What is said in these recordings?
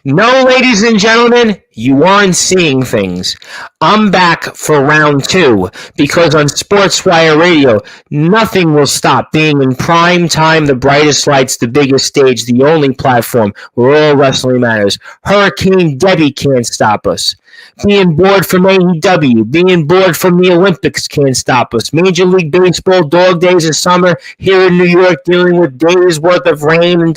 No, ladies and gentlemen, you aren't seeing things. I'm back for round two because on Sportswire Radio, nothing will stop being in prime time, the brightest lights, the biggest stage, the only platform where all wrestling matters. Hurricane Debbie can't stop us. Being bored from AEW, being bored from the Olympics can't stop us. Major League Baseball, dog days of summer here in New York, dealing with days worth of rain and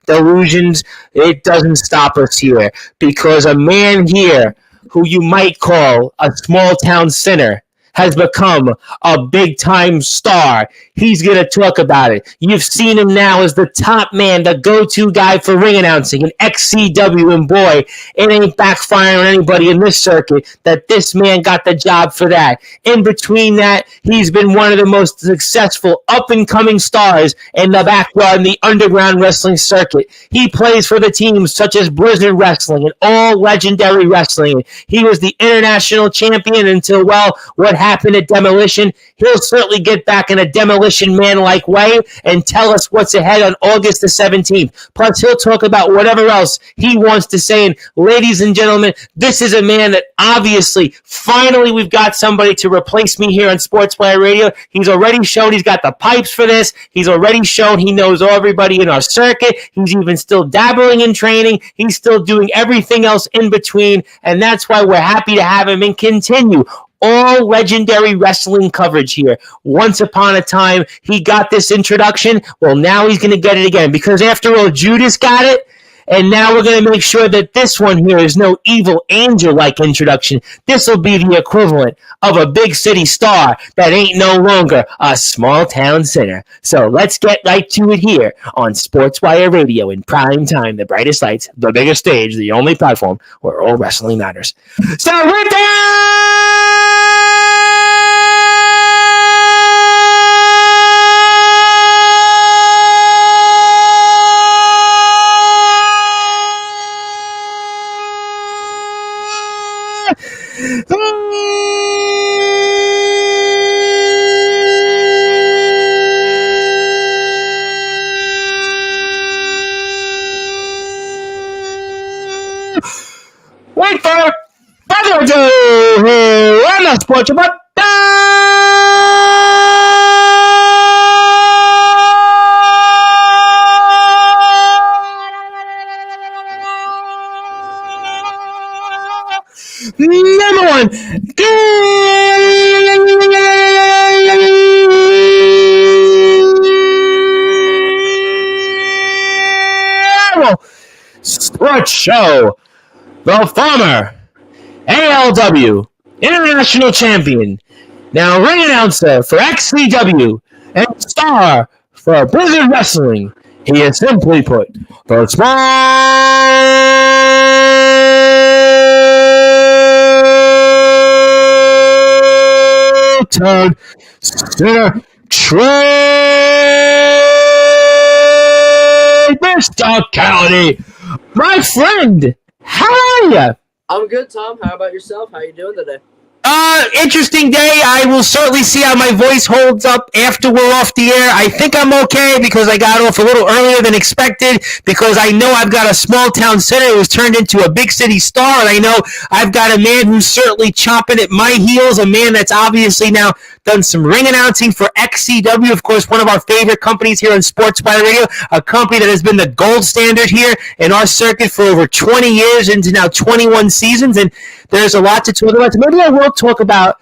delusions, it doesn't stop us here because a man here who you might call a small town sinner has become a big time star. He's going to talk about it. You've seen him now as the top man, the go-to guy for ring announcing in XCW, and boy, it ain't backfiring on anybody in this circuit that this man got the job for that. In between that, he's been one of the most successful up-and-coming stars in the backyard in the underground wrestling circuit. He plays for the teams such as Blizzard Wrestling and All Legendary Wrestling. He was the international champion until, well, what happened at Demolition. He'll certainly get back in a Demolition Man-like way and tell us what's ahead on August the 17th. Plus, he'll talk about whatever else he wants to say. And ladies and gentlemen, this is a man that obviously, finally, we've got somebody to replace me here on Sportswire Radio. He's already shown he's got the pipes for this. He's already shown he knows everybody in our circuit. He's even still dabbling in training. He's still doing everything else in between. And that's why we're happy to have him and continue all legendary wrestling coverage here. Once upon a time, he got this introduction. Well, now he's going to get it again because after all, Judas got it. And now we're going to make sure that this one here is no evil angel-like introduction. This will be the equivalent of a big city star that ain't no longer a small town sinner. So let's get right to it here on Sportswire Radio in prime time, the brightest lights, the biggest stage, the only platform where all wrestling matters. So we're there! Wait for it! Further ado, on the Sports But number one, Sports Show. The former ALW International Champion, now ring announcer for XCW and star for Blizzard Wrestling. He is simply put the small town sinner, Trey Mysticality. My friend, how are you? I'm good, Tom. How about yourself? How you doing today? Interesting day. I will certainly see how my voice holds up after we're off the air. I think I'm okay because I got off a little earlier than expected because I know I've got a small town sinner who's turned into a big city star, and I know I've got a man who's certainly chomping at my heels, a man that's obviously now done some ring announcing for XCW, of course, one of our favorite companies here on Sportswire Radio, a company that has been the gold standard here in our circuit for over 20 years into now 21 seasons, and there's a lot to talk about. So maybe I will talk about,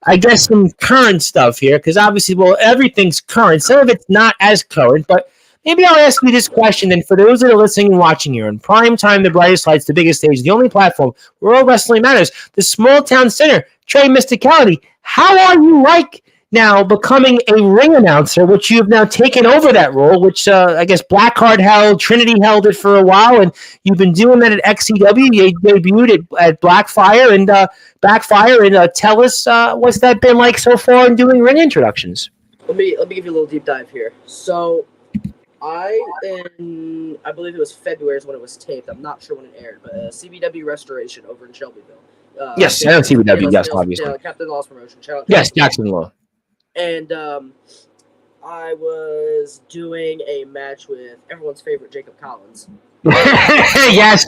I guess, some current stuff here, because obviously, well, everything's current. Some of it's not as current, but maybe I'll ask you this question, and for those that are listening and watching here, in prime time, the brightest lights, the biggest stage, the only platform where all wrestling matters, the small town sinner, Trey Mysticality, how are you like now becoming a ring announcer, which you've now taken over that role, which I guess Blackheart held, Trinity held it for a while, and you've been doing that at XCW. You debuted at Blackfire and Backfire, and tell us what's that been like so far in doing ring introductions? Let me give you a little deep dive here. So I believe it was February is when it was taped. I'm not sure when it aired, but CBW Restoration over in Shelbyville. Yes, I know CBW, yes, obviously. Captain Law's promotion. Yes, Jackson Law. And I was doing a match with everyone's favorite Jacob Collins. Yes,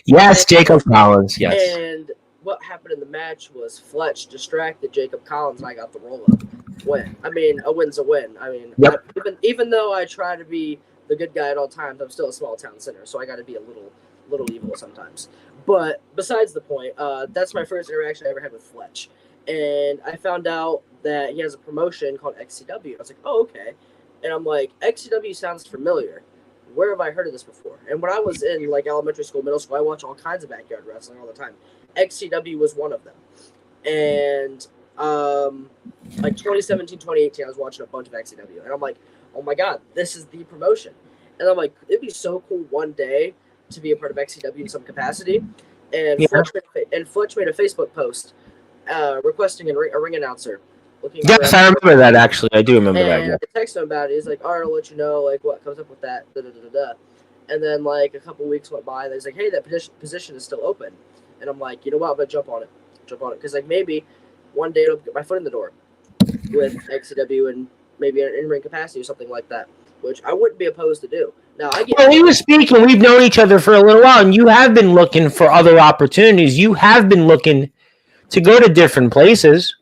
Yes, Jacob Collins. Yes. And what happened in the match was Fletch distracted Jacob Collins, and I got the roll up win. I mean, a win's a win. I mean, Yep. even though I try to be the good guy at all times, I'm still a small town center, so I got to be a little evil sometimes. But besides the point, that's my first interaction I ever had with Fletch, and I found out that he has a promotion called XCW. I was like, oh, okay, and I'm like, XCW sounds familiar. Where have I heard of this before? And when I was in like elementary school, middle school, I watched all kinds of backyard wrestling all the time. XCW was one of them. And like 2017, 2018, I was watching a bunch of XCW. And I'm like, oh my God, this is the promotion. And I'm like, it'd be so cool one day to be a part of XCW in some capacity. And, Fletch made a Facebook post requesting a ring announcer. Yes, I remember that, actually. I do remember that. Yeah. I texted him about it. He's like, all right, I'll let you know like what comes up with that. And then like a couple weeks went by, and he's like, hey, that position is still open. And I'm like, you know what, I'm going to jump on it. Because like maybe one day I'll get my foot in the door with XCW and maybe an in-ring capacity or something like that, which I wouldn't be opposed to do. Now, we were speaking, we've known each other for a little while, and you have been looking for other opportunities. You have been looking to go to different places.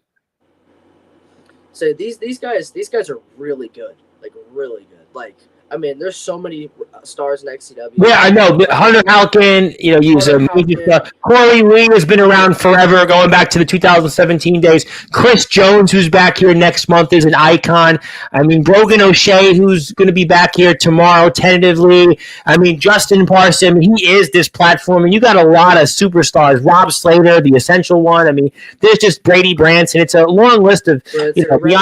So these guys are really good, like really good. Like, I mean, there's so many stars in XCW. Yeah, I know. But Hunter Halkin, he's a major star. Corey Lee has been around forever, going back to the 2017 days. Chris Jones, who's back here next month, is an icon. I mean, Brogan O'Shea, who's going to be back here tomorrow, tentatively. I mean, Justin Parson, he is this platform. And you got a lot of superstars. Rob Slater, the essential one. I mean, there's just Brady Branson. It's a long list of, Remy.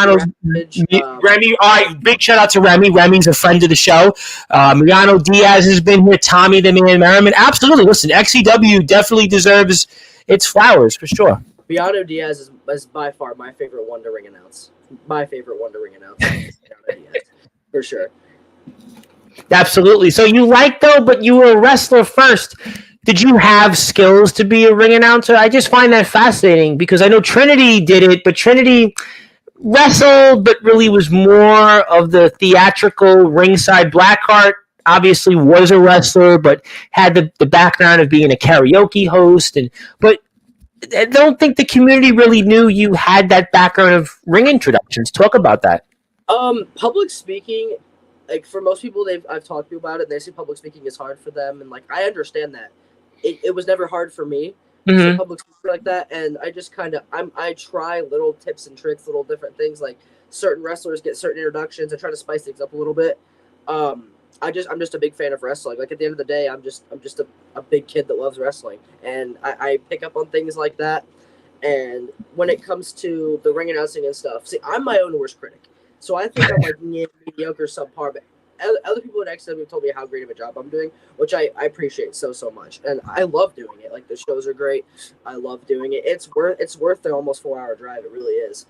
All right, big shout out to Remy. Remy's a friend of the show. Mariano Diaz has been here. Tommy the Man Merriman. Absolutely. Listen, XCW definitely deserves its flowers for sure. Mariano Diaz is by far my favorite one to ring announce. For sure. Absolutely. So you but you were a wrestler first. Did you have skills to be a ring announcer? I just find that fascinating because I know Trinity did it, but Trinity wrestled, but really was more of the theatrical ringside. Blackheart obviously was a wrestler, but had the background of being a karaoke host. But I don't think the community really knew you had that background of ring introductions. Talk about that. Public speaking, like for most people, I've talked to about it. They say public speaking is hard for them, and like I understand that. It was never hard for me. Mm-hmm. Public speaking like that, and I just I try little tips and tricks, little different things. Like certain wrestlers get certain introductions. I try to spice things up a little bit. I'm just a big fan of wrestling. Like at the end of the day, I'm just a big kid that loves wrestling, and I pick up on things like that. And when it comes to the ring announcing and stuff, see, I'm my own worst critic, so I think I'm like mediocre, subpar. But other people at XW have told me how great of a job I'm doing, which I appreciate so much, and I love doing it. Like the shows are great. I love doing it. It's worth the almost 4-hour drive. It really is.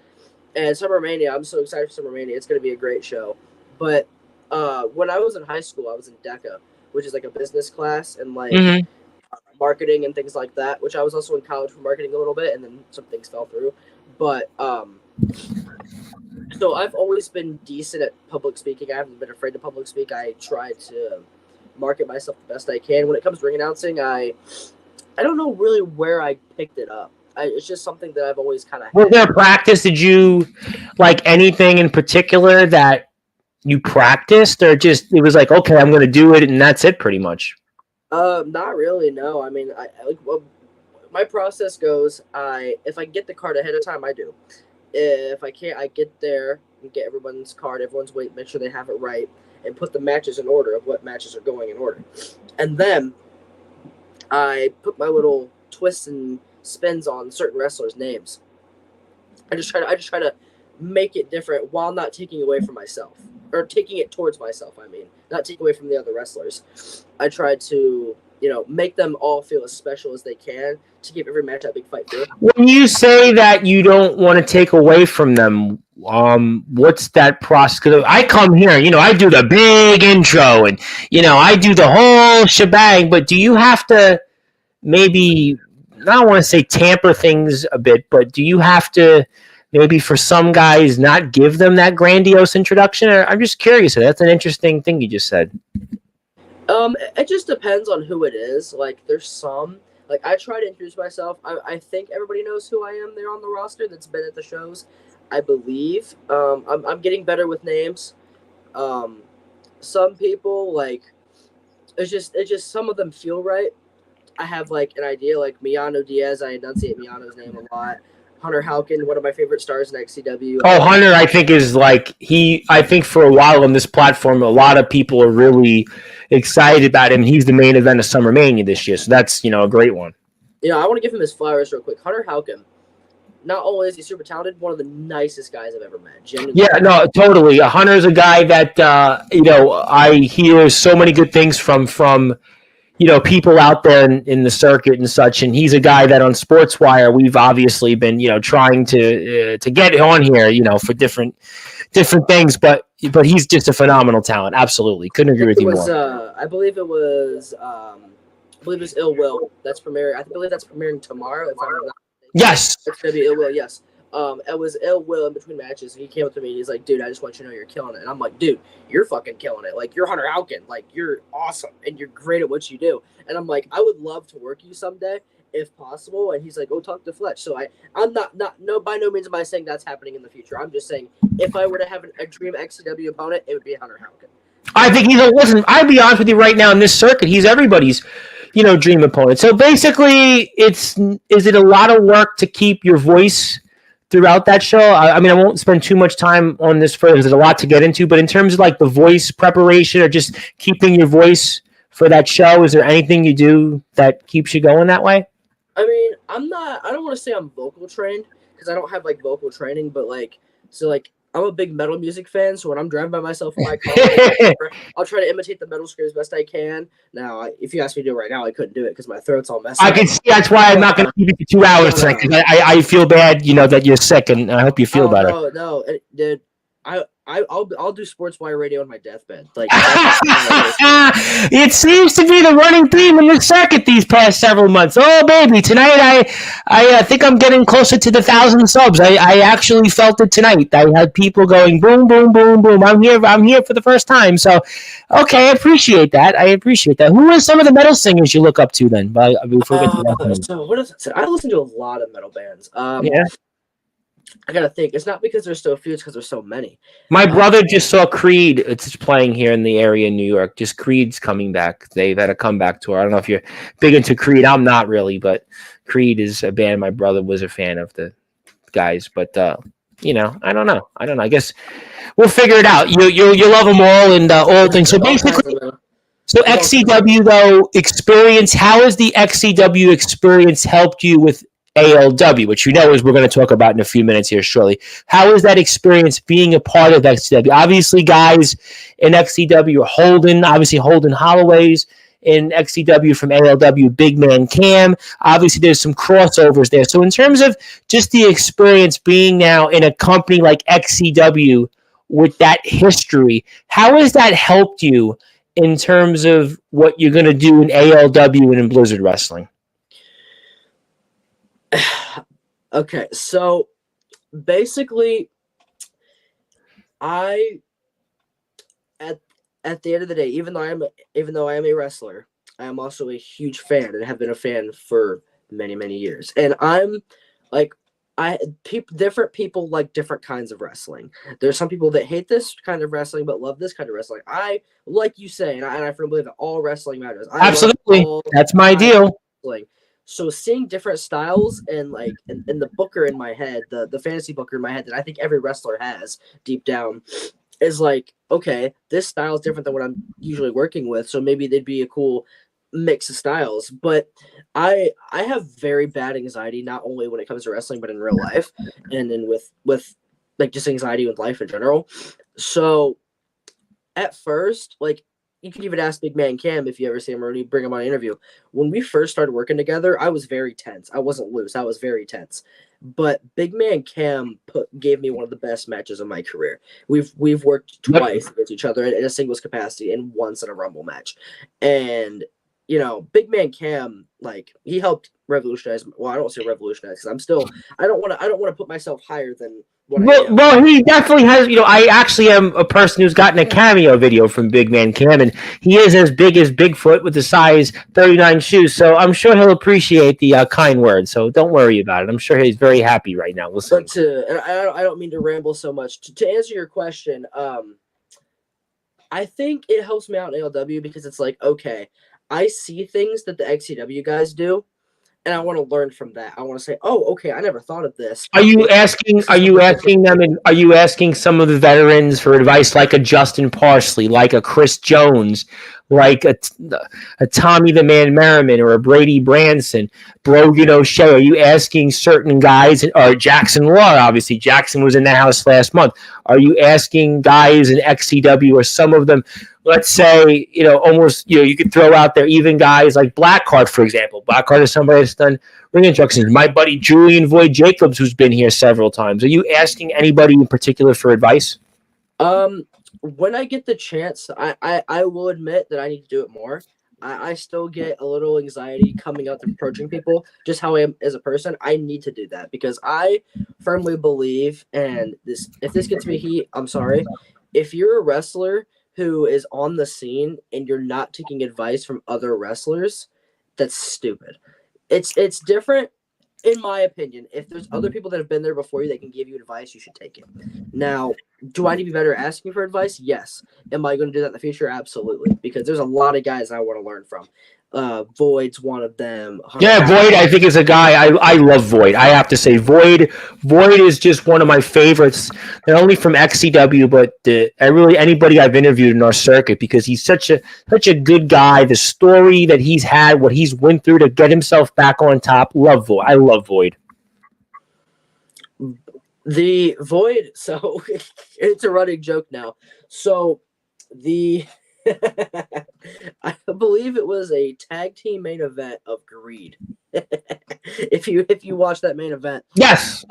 And Summer Mania, I'm so excited for Summer Mania. It's going to be a great show. But when I was in high school, I was in DECA, which is like a business class and like marketing and things like that. Which I was also in college for marketing a little bit, and then some things fell through. But so I've always been decent at public speaking. I haven't been afraid to public speak. I try to market myself the best I can. When it comes to ring announcing, I don't know really where I picked it up. It's just something that I've always kind of had. Was there practice? Did you like anything in particular that you practiced, or just it was like, okay, I'm going to do it and that's it pretty much? Not really, no. I mean, my process goes, if I get the card ahead of time, I do. If I can't, I get there and get everyone's card, everyone's weight, make sure they have it right, and put the matches in order of what matches are going in order. And then I put my little twists and spins on certain wrestlers' names. I just try to make it different while not taking away from myself, or taking it towards myself. I mean, not taking away from the other wrestlers. I try to make them all feel as special as they can to give every match that big fight feel. When you say that you don't want to take away from them, what's that process? Because I come here, I do the big intro and, I do the whole shebang, but do you have to maybe, I don't want to say tamper things a bit, but do you have to maybe for some guys not give them that grandiose introduction? I'm just curious. That's an interesting thing you just said. It just depends on who it is. Like, there's some. Like, I try to introduce myself. I think everybody knows who I am there on the roster that's been at the shows. I believe. I'm getting better with names. Um, some people like it's just some of them feel right. I have like an idea, like Miano Diaz. I enunciate Miano's name a lot. Hunter Halkin, one of my favorite stars in XCW. Oh, Hunter, I think is like I think for a while on this platform, a lot of people are really excited about him. He's the main event of Summer Mania this year, so that's a great one. I want to give him his flowers real quick. Hunter Halkin, not only is he super talented, one of the nicest guys I've ever met. Genuinely. Yeah, no, totally. Hunter's a guy that I hear so many good things from people out there in the circuit and such, and he's a guy that on Sportswire we've obviously been trying to get on here for different things, but he's just a phenomenal talent. Absolutely, couldn't agree with you more. I believe it was Ill Will that's premiering. I believe that's premiering tomorrow. If I'm not mistaken. Yes, it's gonna be Ill Will. Yes. It was Ill Will in between matches, and he came up to me and he's like, "Dude, I just want you to know you're killing it." And I'm like, "Dude, you're fucking killing it. Like, you're Hunter Halkin. Like, you're awesome, and you're great at what you do." And I'm like, "I would love to work you someday, if possible." And he's like, "Oh, talk to Fletch." So I'm not by no means am I saying that's happening in the future. I'm just saying if I were to have a dream XCW opponent, it would be Hunter Halkin. I think listen. I'll be honest with you right now. In this circuit, he's everybody's dream opponent. So basically, is it a lot of work to keep your voice throughout that show? I mean, I won't spend too much time on this further. There's a lot to get into, but in terms of like the voice preparation or just keeping your voice for that show, is there anything you do that keeps you going that way? I mean, I don't want to say I'm vocal trained because I don't have like vocal training, but I'm a big metal music fan, so when I'm driving by myself in my car, I'll try to imitate the metal scream as best I can. Now, if you ask me to do it right now, I couldn't do it because my throat's all messed up. I can see that's why I'm not going to keep it for 2 hours tonight, because I feel bad, that you're sick, and I hope you feel better. No, dude. I'll do Sportswire radio on my deathbed. Like, it seems to be the running theme in the circuit these past several months. Oh baby, tonight I think I'm getting closer to the 1,000 subs. I actually felt it tonight. I had people going boom, boom, boom, boom. I'm here for the first time. So, okay, I appreciate that. Who are some of the metal singers you look up to then? So what is it? I listen to a lot of metal bands. Yeah. I gotta think. It's not because there's so few; it's because there's so many. My brother just saw Creed. It's playing here in the area in New York. Just Creed's coming back. They've had a comeback tour. I don't know if you're big into Creed. I'm not really, but Creed is a band my brother was a fan of the guys. But I don't know. I guess we'll figure it out. You love them all and all things. So basically, XCW though experience. How has the XCW experience helped you with ALW, which is we're going to talk about in a few minutes here shortly. How is that experience being a part of XCW? Obviously, guys in XCW are Holden Holloway's in XCW from ALW, Big Man Cam. Obviously, there's some crossovers there. So in terms of just the experience being now in a company like XCW with that history, how has that helped you in terms of what you're going to do in ALW and in Blizzard Wrestling? Okay, so basically, at the end of the day, even though I am a wrestler, I am also a huge fan and have been a fan for many, many years. And I'm like, different people like different kinds of wrestling. There's some people that hate this kind of wrestling but love this kind of wrestling. I like you say, and I firmly believe that all wrestling matters. Absolutely, that's my deal. Wrestling. So seeing different styles and in the booker in my head, the fantasy booker in my head that I think every wrestler has deep down is like, okay, this style is different than what I'm usually working with. So maybe they'd be a cool mix of styles. But I have very bad anxiety, not only when it comes to wrestling, but in real life and then with like just anxiety with life in general. So at first, like, you can even ask Big Man Cam if you ever see him or you bring him on an interview. When we first started working together, I was very tense. I wasn't loose. I was very tense. But Big Man Cam gave me one of the best matches of my career. We've worked twice against each other in a singles capacity and once in a Rumble match. And Big Man Cam, like, he helped revolutionize. Well, I don't want to say revolutionize because I don't want to put myself higher than what I am. Well, he definitely has. I actually am a person who's gotten a cameo video from Big Man Cam, and he is as big as Bigfoot with the size 39 shoes. So I'm sure he'll appreciate the kind words. So don't worry about it. I'm sure he's very happy right now. Listen. But and I don't mean to ramble so much. To answer your question, I think it helps me out in ALW because it's like, okay, I see things that the XCW guys do, and I want to learn from that. I want to say, oh, okay, I never thought of this. Are you asking them, and are you asking some of the veterans for advice, like a Justin Parsley, like a Chris Jones, like a Tommy the Man Merriman, or a Brady Branson, Brogan O'Shea? Are you asking certain guys, or Jackson Law? Obviously, Jackson was in the house last month. Are you asking guys in XCW, or some of them? Let's say, almost, you could throw out there even guys like Blackheart, for example. Blackheart is somebody that's done ring instructions. My buddy Julian Void Jacobs, who's been here several times. Are you asking anybody in particular for advice? When I get the chance, I will admit that I need to do it more. I still get a little anxiety coming out and approaching people, just how I am as a person. I need to do that because I firmly believe, and if this gets me heat, I'm sorry. If you're a wrestler who is on the scene and you're not taking advice from other wrestlers, that's stupid. It's different, in my opinion. If there's other people that have been there before you that can give you advice, you should take it. Now, do I need to be better at asking for advice? Yes. Am I going to do that in the future? Absolutely. Because there's a lot of guys I want to learn from. Void's one of them. Yeah, Void, I think, is a guy. I love Void. I have to say, Void is just one of my favorites, not only from XCW, but anybody I've interviewed in our circuit, because he's such a good guy. The story that he's had, what he's went through to get himself back on top. Love Void. I love Void. The Void, so it's a running joke now. So I believe it was a tag team main event of Greed. if you watch that main event, yes.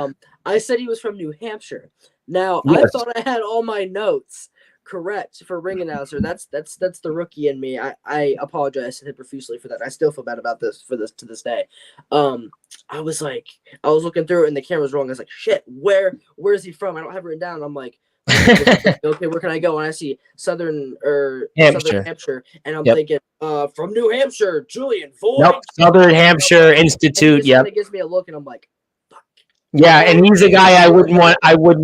I said he was from New Hampshire. Now yes. I thought I had all my notes correct for ring announcer. That's the rookie in me. I apologize to him profusely for that. I still feel bad about this to this day. I was looking through it and the camera's wrong. I was like, shit, where's he from? I don't have it written down. I'm like, okay, where can I go? And I see Southern Hampshire, and I'm thinking, from New Hampshire, Julian Void. Nope, Southern Hampshire Institute. Yeah, it gives me a look, and I'm like, fuck. Yeah, and he's a guy I wouldn't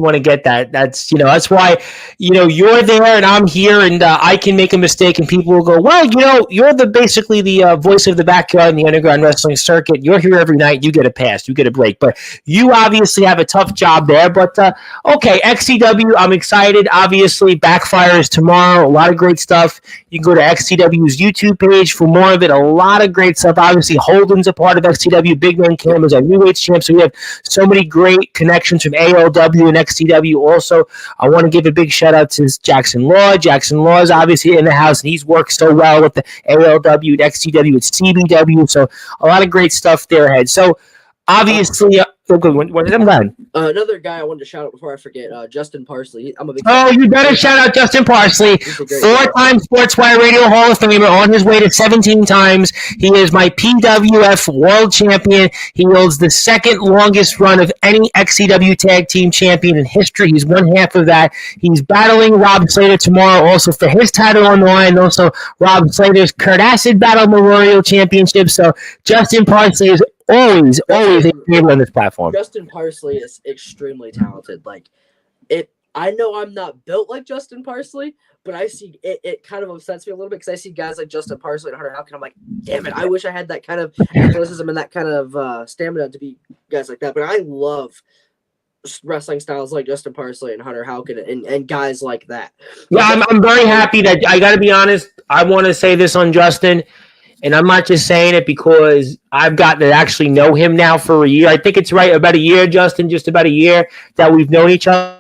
want to get that. That's why you're there and I'm here, and I can make a mistake, and people will go, well, you're basically the voice of the backyard in the underground wrestling circuit. You're here every night. You get a pass. You get a break. But you obviously have a tough job there. But okay, XCW, I'm excited. Obviously, Backfire is tomorrow. A lot of great stuff. You can go to XCW's YouTube page for more of it. A lot of great stuff. Obviously, Holden's a part of XCW. Big Man Cam is our new weights champ. So we have so many great connections from ALW and XCW. Also, I want to give a big shout out to Jackson Law. Jackson Law is obviously in the house, and he's worked so well with the ALW and XCW and CBW. So a lot of great stuff there ahead. So obviously, I'm glad. Another guy I wanted to shout out before I forget, Justin Parsley. I'm a big you better shout out Justin Parsley, 4-time Sportswire Radio Hall of Famer, on his way to 17 times. He is my PWF World Champion. He holds the second longest run of any XCW Tag Team Champion in history. He's one half of that. He's battling Rob Slater tomorrow, also for his title on the line. Also, Rob Slater's Kurt Acid Battle Memorial Championship. So Justin Parsley is always a favorite on this platform. Justin Parsley is extremely talented. I know I'm not built like Justin Parsley, but I see it kind of upsets me a little bit because I see guys like Justin Parsley and Hunter Houck, and I'm like, damn it, I wish I had that kind of athleticism and that kind of stamina to be guys like that. But I love wrestling styles like Justin Parsley and Hunter Houck and guys like that. Yeah, I'm very happy that, I got to be honest, I want to say this on Justin. And I'm not just saying it because I've gotten to actually know him now for a year. I think it's right about a year, Justin, just about a year that we've known each other.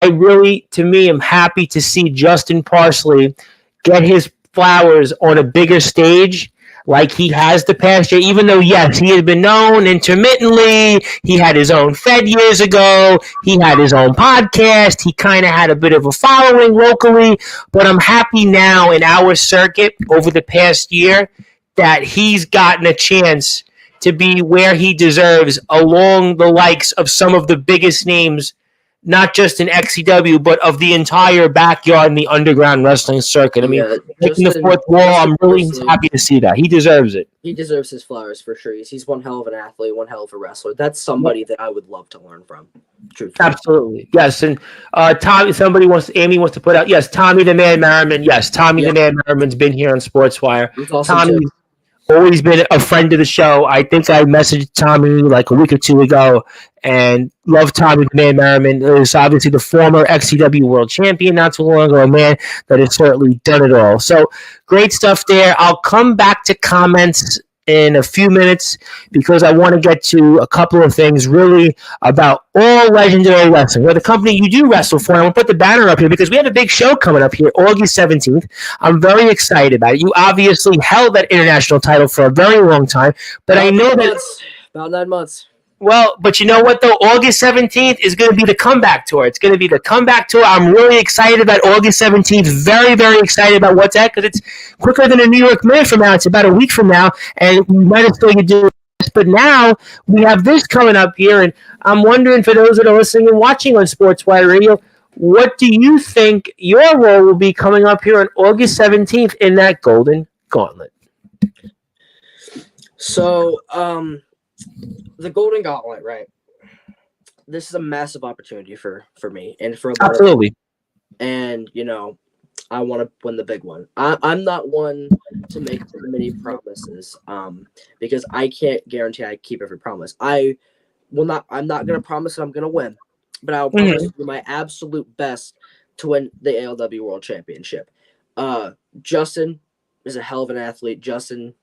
I really, to me, am happy to see Justin Parsley get his flowers on a bigger stage like he has the past year, even though, yes, he has been known intermittently. He had his own Fed years ago. He had his own podcast. He kind of had a bit of a following locally. But I'm happy now in our circuit over the past year that he's gotten a chance to be where he deserves along the likes of some of the biggest names, not just in XCW, but of the entire backyard in the underground wrestling circuit. I mean, Yeah, breaking the fourth wall, I'm really happy to see that. He deserves it. He deserves his flowers for sure. He's one hell of an athlete, one hell of a wrestler. That's somebody that I would love to learn from. Truthfully. Absolutely. Yes. And Tommy, Amy wants to put out, yes, Tommy the Man Merriman. Yes, Tommy the Man Merriman's been here on Sportswire. Awesome Tommy's always been a friend of the show. I think I messaged Tommy like a week or two ago and love Tommy the Man Merriman. Is obviously the former XCW World Champion not too long ago, a man that has certainly done it all. So great stuff there. I'll come back to comments in a few minutes because I want to get to a couple of things really about All Legendary Wrestling, where the company you do wrestle for. And I'm going to put the banner up here because we have a big show coming up here August 17th. I'm very excited about it. You obviously held that international title for a very long time, but I know that about 9 months. Well, but you know what, though? August 17th is going to be the comeback tour. It's going to be the comeback tour. I'm really excited about August 17th. Very, very excited about what's that, because it's quicker than a New York minute from now. It's about a week from now, and we might have still get to do this. But now we have this coming up here, and I'm wondering, for those that are listening and watching on Sportswire Radio, what do you think your role will be coming up here on August 17th in that Golden Gauntlet? So, the Golden Gauntlet, right? This is a massive opportunity for me and for a lot Absolutely. And I want to win the big one. I'm not one to make too many promises, because I can't guarantee I keep every promise. I'm not going to promise that I'm going to win, but I'll promise to do my absolute best to win the ALW World Championship. Justin is a hell of an athlete. Justin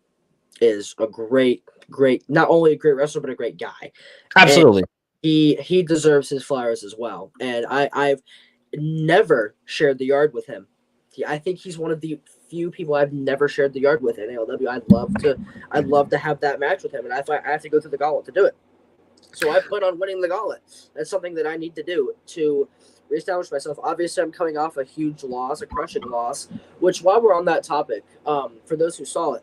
is a great, not only a great wrestler, but a great guy. Absolutely. And he deserves his flowers as well. And I've never shared the yard with him. I think he's one of the few people I've never shared the yard with in ALW. I'd love to have that match with him, and I have to go through the gauntlet to do it. So I plan on winning the gauntlet. That's something that I need to do to reestablish myself. Obviously, I'm coming off a huge loss, a crushing loss, which, while we're on that topic, for those who saw it,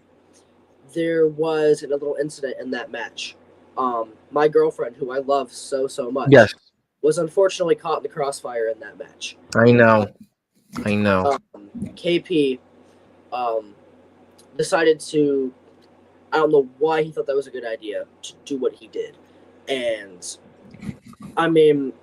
there was a little incident in that match. My girlfriend, who I love so much, was unfortunately caught in the crossfire in that match. I know. KP decided to, I don't know why he thought that was a good idea to do what he did. And, I mean,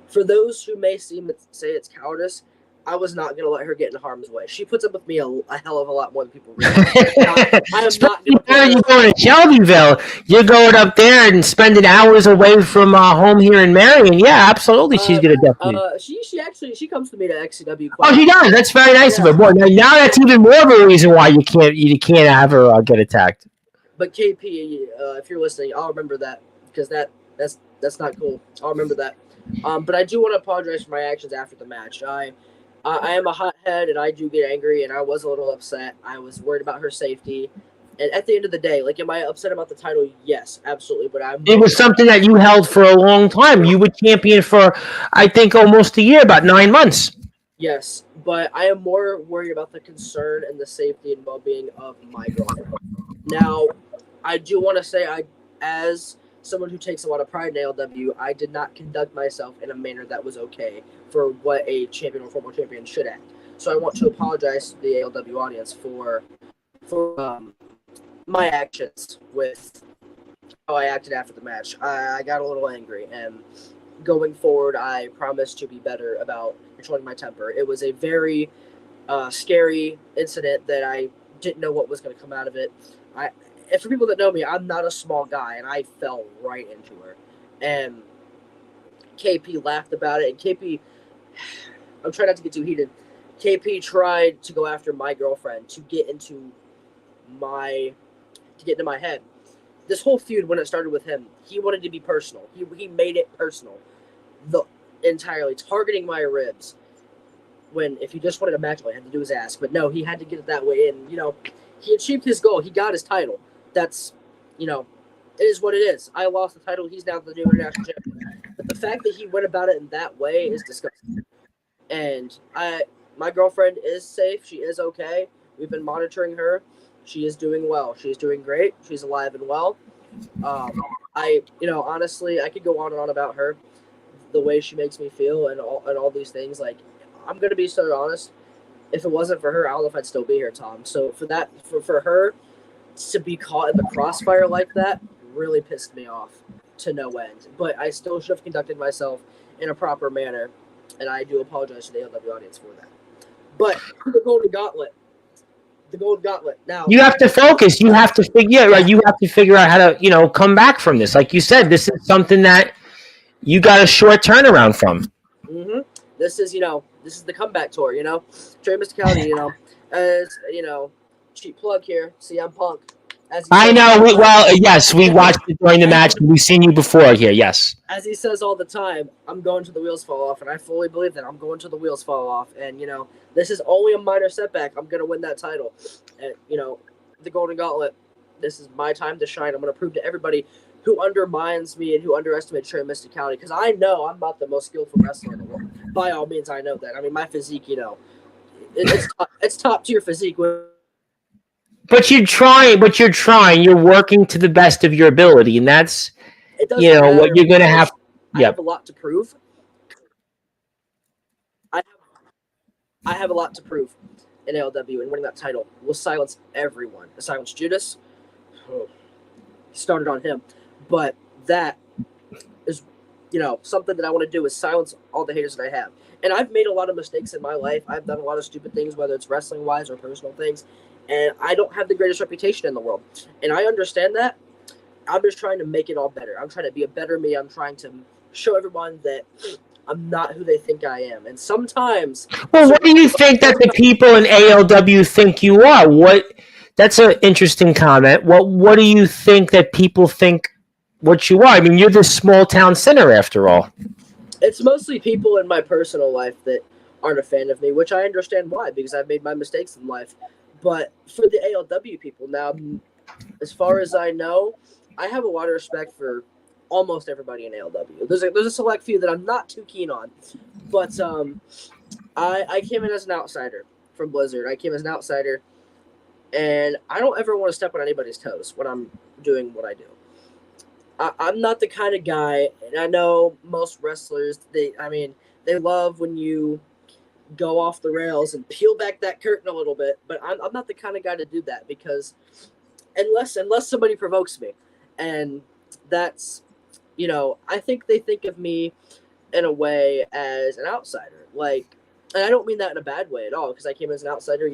for those who may say it's cowardice, I was not going to let her get in harm's way. She puts up with me a hell of a lot more than people realize. I am not going to. You're going to Shelbyville. You're going up there and spending hours away from home here in Marion. Yeah, absolutely. She's going to definitely. She comes to me to XCW. Oh, she does. That's very nice of her. Boy, now that's even more of a reason why you can't have her get attacked. But KP, if you're listening, I'll remember that, because that's not cool. I'll remember that. But I do want to apologize for my actions after the match. I am a hothead, and I do get angry, and I was a little upset. I was worried about her safety. And at the end of the day, am I upset about the title? Yes, absolutely. But it was something that you held for a long time. You were champion for, I think, almost a year, about 9 months. Yes, but I am more worried about the concern and the safety and well-being of my girlfriend. Now, I do want to say, as someone who takes a lot of pride in ALW, I did not conduct myself in a manner that was okay for what a champion or former champion should act. So I want to apologize to the ALW audience for my actions with how I acted after the match. I got a little angry, and going forward, I promise to be better about controlling my temper. It was a very scary incident that I didn't know what was going to come out of it. And for people that know me, I'm not a small guy, and I fell right into her. And KP laughed about it, and KP, I'm trying not to get too heated, KP tried to go after my girlfriend to get into my head. This whole feud, when it started with him, he wanted to be personal. He made it personal, entirely targeting my ribs. When if he just wanted a match, all he had to do was ask. But no, he had to get it that way, and he achieved his goal. He got his title. That's, it is what it is. I lost the title. He's now the new international champion. But the fact that he went about it in that way is disgusting. And my girlfriend is safe. She is okay. We've been monitoring her. She is doing well. She's doing great. She's alive and well. Honestly, I could go on and on about her, the way she makes me feel, and all these things. Like, I'm gonna be so honest. If it wasn't for her, I don't know if I'd still be here, Tom. So for her to be caught in the crossfire like that really pissed me off to no end. But I still should have conducted myself in a proper manner, and I do apologize to the ALW audience for that. But the Golden Gauntlet. The Golden Gauntlet. Now you have to focus. You have to figure. Right? You have to figure out how to, come back from this. Like you said, this is something that you got a short turnaround from. Mm-hmm. This is the comeback tour. Trey Mysticality. As cheap plug here. CM Punk. I know. Yes, we watched it during the match. We've seen you before here. Yes. As he says all the time, I'm going to the wheels fall off, and I fully believe that. I'm going to the wheels fall off, and this is only a minor setback. I'm going to win that title, and the Golden Gauntlet. This is my time to shine. I'm going to prove to everybody who undermines me and who underestimates Trey Mysticality, because I know I'm not the most skillful wrestler in the world. By all means, I know that. I mean, my physique, it's top tier physique. But you're trying. You're working to the best of your ability, and that's what you're going to have. I have a lot to prove. I have a lot to prove in ALW, and winning that title will silence everyone. Silence Judas. Started on him, but that is something that I want to do is silence all the haters that I have. And I've made a lot of mistakes in my life. I've done a lot of stupid things, whether it's wrestling wise or personal things. And I don't have the greatest reputation in the world. And I understand that. I'm just trying to make it all better. I'm trying to be a better me. I'm trying to show everyone that I'm not who they think I am. And sometimes... Well, what do you think that the people in ALW think you are? That's an interesting comment. What do you think that people think what you are? I mean, you're this small town center after all. It's mostly people in my personal life that aren't a fan of me, which I understand why, because I've made my mistakes in life. But for the ALW people now, as far as I know, I have a lot of respect for almost everybody in ALW. There's a select few that I'm not too keen on. But I came in as an outsider from Blizzard. I came as an outsider, and I don't ever want to step on anybody's toes when I'm doing what I do. I'm not the kind of guy, and I know most wrestlers, they love when you go off the rails and peel back that curtain a little bit, but I'm not the kind of guy to do that, because unless somebody provokes me, and that's, I think they think of me in a way as an outsider, and I don't mean that in a bad way at all, because I came as an outsider.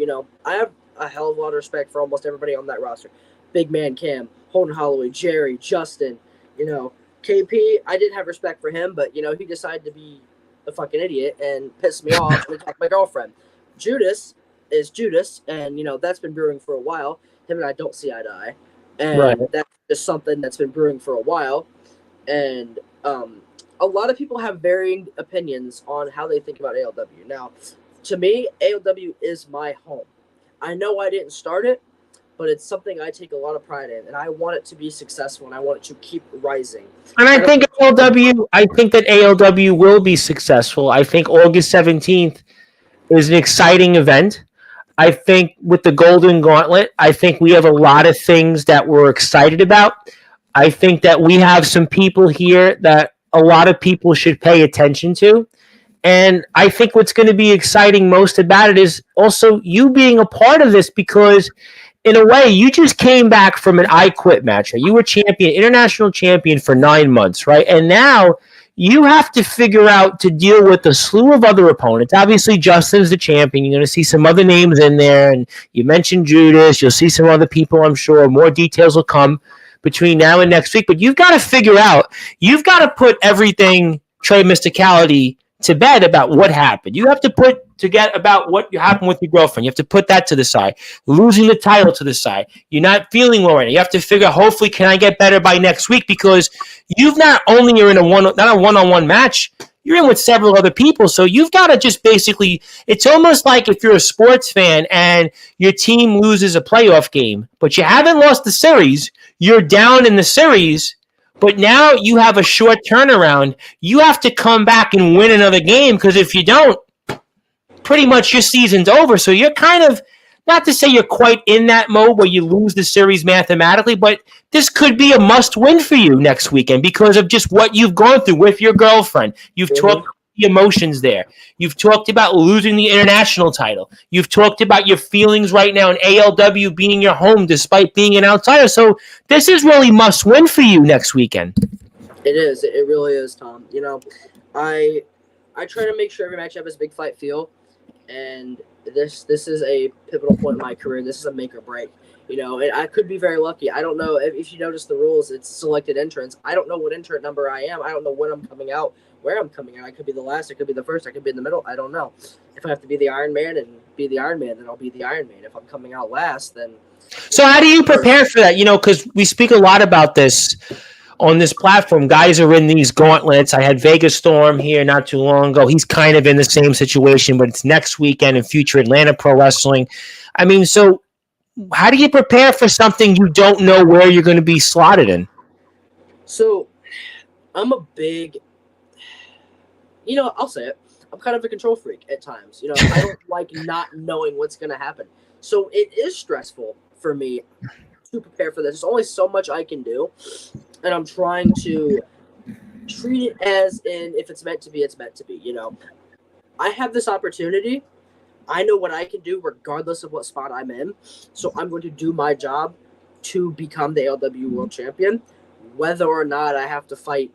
I have a hell of a lot of respect for almost everybody on that roster. Big Man Cam, Holden Holloway, Jerry, Justin, KP, I did have respect for him, but, he decided to be a fucking idiot and piss me off and attack my girlfriend. Judas is Judas, and that's been brewing for a while. Him and I don't see eye to eye, and right. That's just something that's been brewing for a while. And a lot of people have varying opinions on how they think about ALW. Now, to me, ALW is my home. I know I didn't start it, but it's something I take a lot of pride in, and I want it to be successful, and I want it to keep rising. And I think that ALW will be successful. I think August 17th is an exciting event. I think with the Golden Gauntlet, I think we have a lot of things that we're excited about. I think that we have some people here that a lot of people should pay attention to. And I think what's going to be exciting most about it is also you being a part of this, because in a way, you just came back from an I Quit match. You were international champion for 9 months, right? And now you have to figure out to deal with a slew of other opponents. Obviously, Justin's the champion. You're going to see some other names in there. And you mentioned Judas. You'll see some other people, I'm sure. More details will come between now and next week. But you've got to figure out, you've got to put everything Trey Mysticality to bed about what happened. You have to about what happened with your girlfriend. You have to put that to the side. Losing the title to the side. You're not feeling well right now. You have to figure, hopefully, can I get better by next week? Because you've not only are in not a one-on-one match, you're in with several other people. So you've got to just basically, it's almost like if you're a sports fan and your team loses a playoff game, but you haven't lost the series, you're down in the series, but now you have a short turnaround. You have to come back and win another game, because if you don't, pretty much your season's over. So you're kind of not to say you're quite in that mode where you lose the series mathematically, but this could be a must-win for you next weekend because of just what you've gone through with your girlfriend. You've talked about the emotions there. You've talked about losing the international title. You've talked about your feelings right now in ALW being your home despite being an outsider. So this is really must-win for you next weekend. It is. It really is, Tom. I try to make sure every match I have is a big fight feel, and this is a pivotal point in my career. This is a make or break. And I could be very lucky. I don't know if you notice the rules. It's selected entrance. I don't know what entrant number I am. I don't know when I'm coming out, where I'm coming out. I could be the last. I could be the first. I could be in the middle. I don't know. If I have to be the Iron Man and be the Iron Man, then I'll be the Iron Man. If I'm coming out last, then. So how do you prepare for that? Because we speak a lot about this on this platform. Guys are in these gauntlets. I had Vegas Storm here not too long ago. He's kind of in the same situation, but it's next weekend in future Atlanta Pro Wrestling. I mean, so how do you prepare for something you don't know where you're going to be slotted in? So I'm a big, I'll say it. I'm kind of a control freak at times. I don't like not knowing what's going to happen. So it is stressful for me to prepare for this. There's only so much I can do. And I'm trying to treat it as in if it's meant to be, it's meant to be. I have this opportunity. I know what I can do regardless of what spot I'm in. So I'm going to do my job to become the ALW World Champion. Whether or not I have to fight,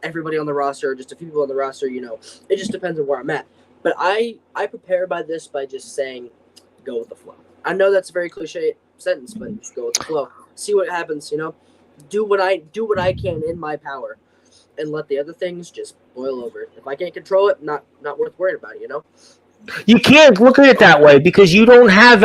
everybody on the roster, or just a few people on the roster, it just depends on where I'm at. But I prepare by just saying, go with the flow. I know that's a very cliche sentence, but just go with the flow. See what happens, Do what I can in my power, and let the other things just boil over. If I can't control it, not worth worrying about it. You can't look at it that way because you don't have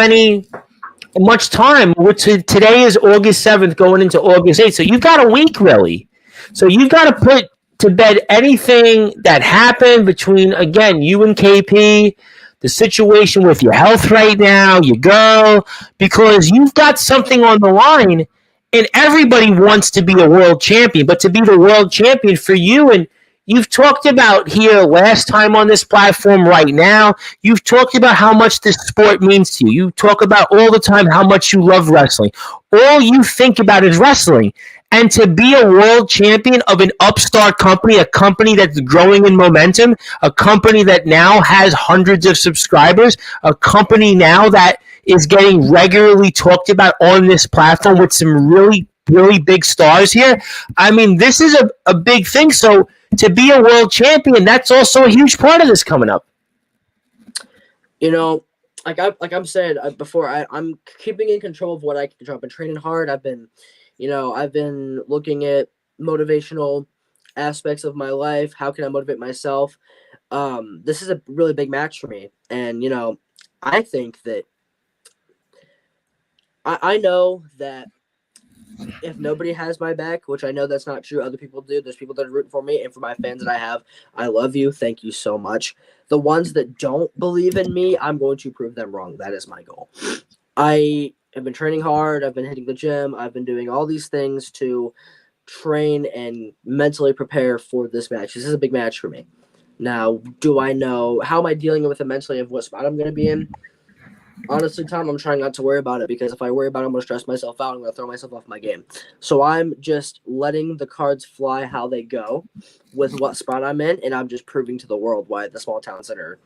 much time. Today is August 7th, going into August 8th, so you've got a week really. So you've got to put to bed anything that happened between you and KP. The situation with your health right now, your girl, because you've got something on the line. And everybody wants to be a world champion, but to be the world champion for you, and you've talked about here last time on this platform right now, you've talked about how much this sport means to you. You talk about all the time how much you love wrestling. All you think about is wrestling. And to be a world champion of an upstart company, a company that's growing in momentum, a company that now has hundreds of subscribers, a company now that is getting regularly talked about on this platform with some really, really big stars here. I mean, this is a big thing. So to be a world champion, that's also a huge part of this coming up. Like I'm saying before, I'm keeping in control of what I can control. I've been training hard. I've been looking at motivational aspects of my life. How can I motivate myself? This is a really big match for me. And, I think that I know that if nobody has my back, which I know that's not true, other people do. There's people that are rooting for me, and for my fans that I have, I love you. Thank you so much. The ones that don't believe in me, I'm going to prove them wrong. That is my goal. I have been training hard. I've been hitting the gym. I've been doing all these things to train and mentally prepare for this match. This is a big match for me. Now, do I know how am I dealing with it mentally of what spot I'm going to be in? Honestly, Tom, I'm trying not to worry about it because if I worry about it, I'm going to stress myself out. I'm going to throw myself off my game. So I'm just letting the cards fly how they go with what spot I'm in, and I'm just proving to the world why the small town center,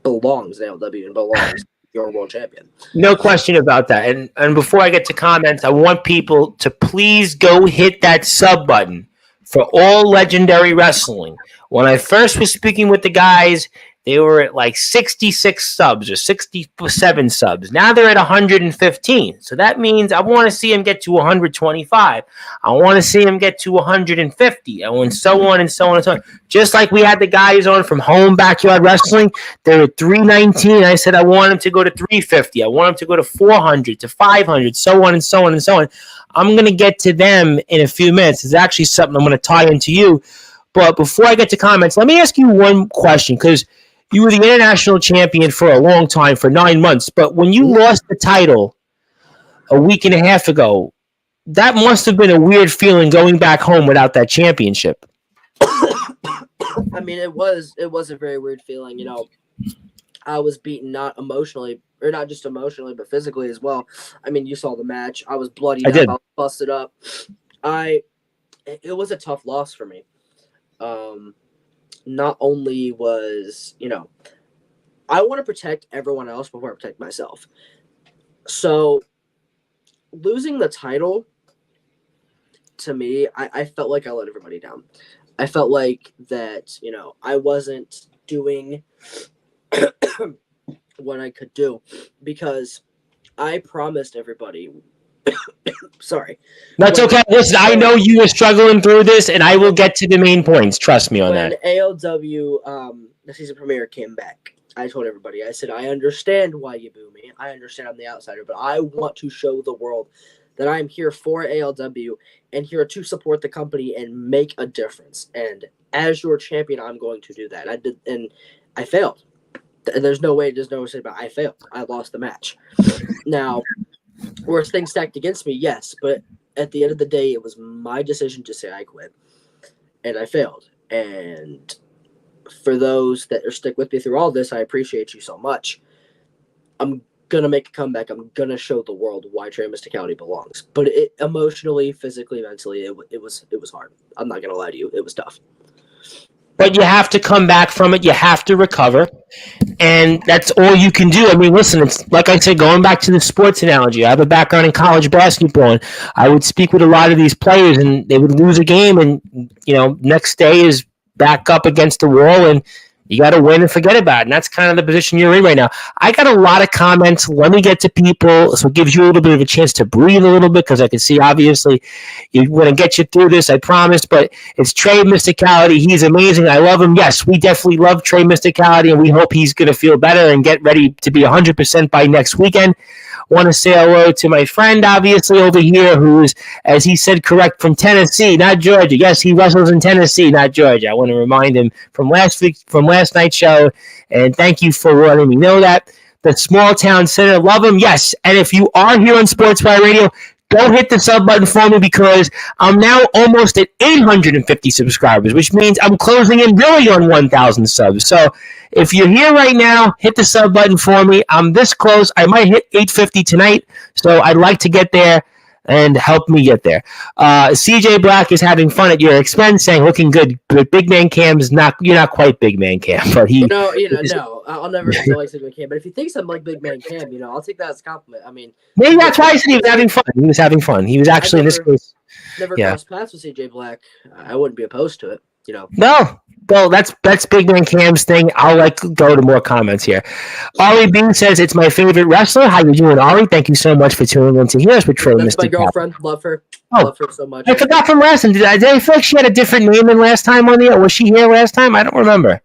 belongs in ALW and belongs your world champion. No question about that. And before I get to comments, I want people to please go hit that sub button for All Legendary Wrestling. When I first was speaking with the guys, they were at like 66 subs or 67 subs. Now they're at 115. So that means I want to see them get to 125. I want to see them get to 150. And so on and so on and so on. Just like we had the guys on from Home Backyard Wrestling, they're at 319. I said I want them to go to 350. I want them to go to 400, to 500, so on and so on and so on. I'm going to get to them in a few minutes. It's actually something I'm going to tie into you. But before I get to comments, let me ask you one question, because you were the international champion for a long time, for 9 months. But when you lost the title a week and a half ago, that must have been a weird feeling going back home without that championship. I mean, it was a very weird feeling. I was beaten not emotionally or not just emotionally, but physically as well. I mean, you saw the match. I was bloodied I up. did. I was busted up. It was a tough loss for me. Not only was, I want to protect everyone else before I protect myself. So losing the title, to me, I felt like I let everybody down. I felt like that, I wasn't doing what I could do because I promised everybody. Sorry. That's okay. Listen, I know you were struggling through this, and I will get to the main points. Trust me on that. When ALW, the season premiere came back, I told everybody, I said, I understand why you boo me. I understand I'm the outsider, but I want to show the world that I'm here for ALW and here to support the company and make a difference. And as your champion, I'm going to do that. I did, and I failed. There's no way to say about it. I failed. I lost the match. Now, were things stacked against me? Yes, but at the end of the day, it was my decision to say I quit, and I failed. And for those that are stick with me through all this, I appreciate you so much. I'm gonna make a comeback. I'm gonna show the world why Trey Mysticality belongs. But it emotionally, physically, mentally, it was hard. I'm not gonna lie to you. It was tough. But you have to come back from it. You have to recover. And that's all you can do. I mean, listen, it's like I said, going back to the sports analogy, I have a background in college basketball, and I would speak with a lot of these players, and they would lose a game, and, next day is back up against the wall, and you got to win and forget about it. And that's kind of the position you're in right now. I got a lot of comments. Let me get to people. So it gives you a little bit of a chance to breathe a little bit because I can see, obviously, you're going to get you through this, I promise. But it's Trey Mysticality. He's amazing. I love him. Yes, we definitely love Trey Mysticality, and we hope he's going to feel better and get ready to be 100% by next weekend. Want to say hello to my friend, obviously, over here, who's, as he said, correct, from Tennessee, not Georgia. Yes, he wrestles in Tennessee, not Georgia. I want to remind him from last night's show, and thank you for letting me know that. The small town center, love him, yes. And if you are here on Sportswire Radio, go hit the sub button for me because I'm now almost at 850 subscribers, which means I'm closing in really on 1,000 subs. So if you're here right now, hit the sub button for me. I'm this close. I might hit 850 tonight, so I'd like to get there and help me get there. CJ Black is having fun at your expense, saying looking good. But Big Man Cam's you're not quite Big Man Cam, but he. No, I'll never feel like Big Man Cam. But if he thinks I'm like Big Man Cam, I'll take that as a compliment. I mean, maybe that's why I said he was having fun. He was having fun. He was actually in this case. Never crossed paths with CJ Black. I wouldn't be opposed to it. No. Well, that's Big Man Cam's thing. I'll go to more comments here. Ari Bean says it's my favorite wrestler. How you doing, Ari? Thank you so much for tuning in to hear us with Trey Mysticality. That's my girlfriend. Love her. Love her so much. I forgot from last time. Did I feel like she had a different name than last time on the air? Was she here last time? I don't remember.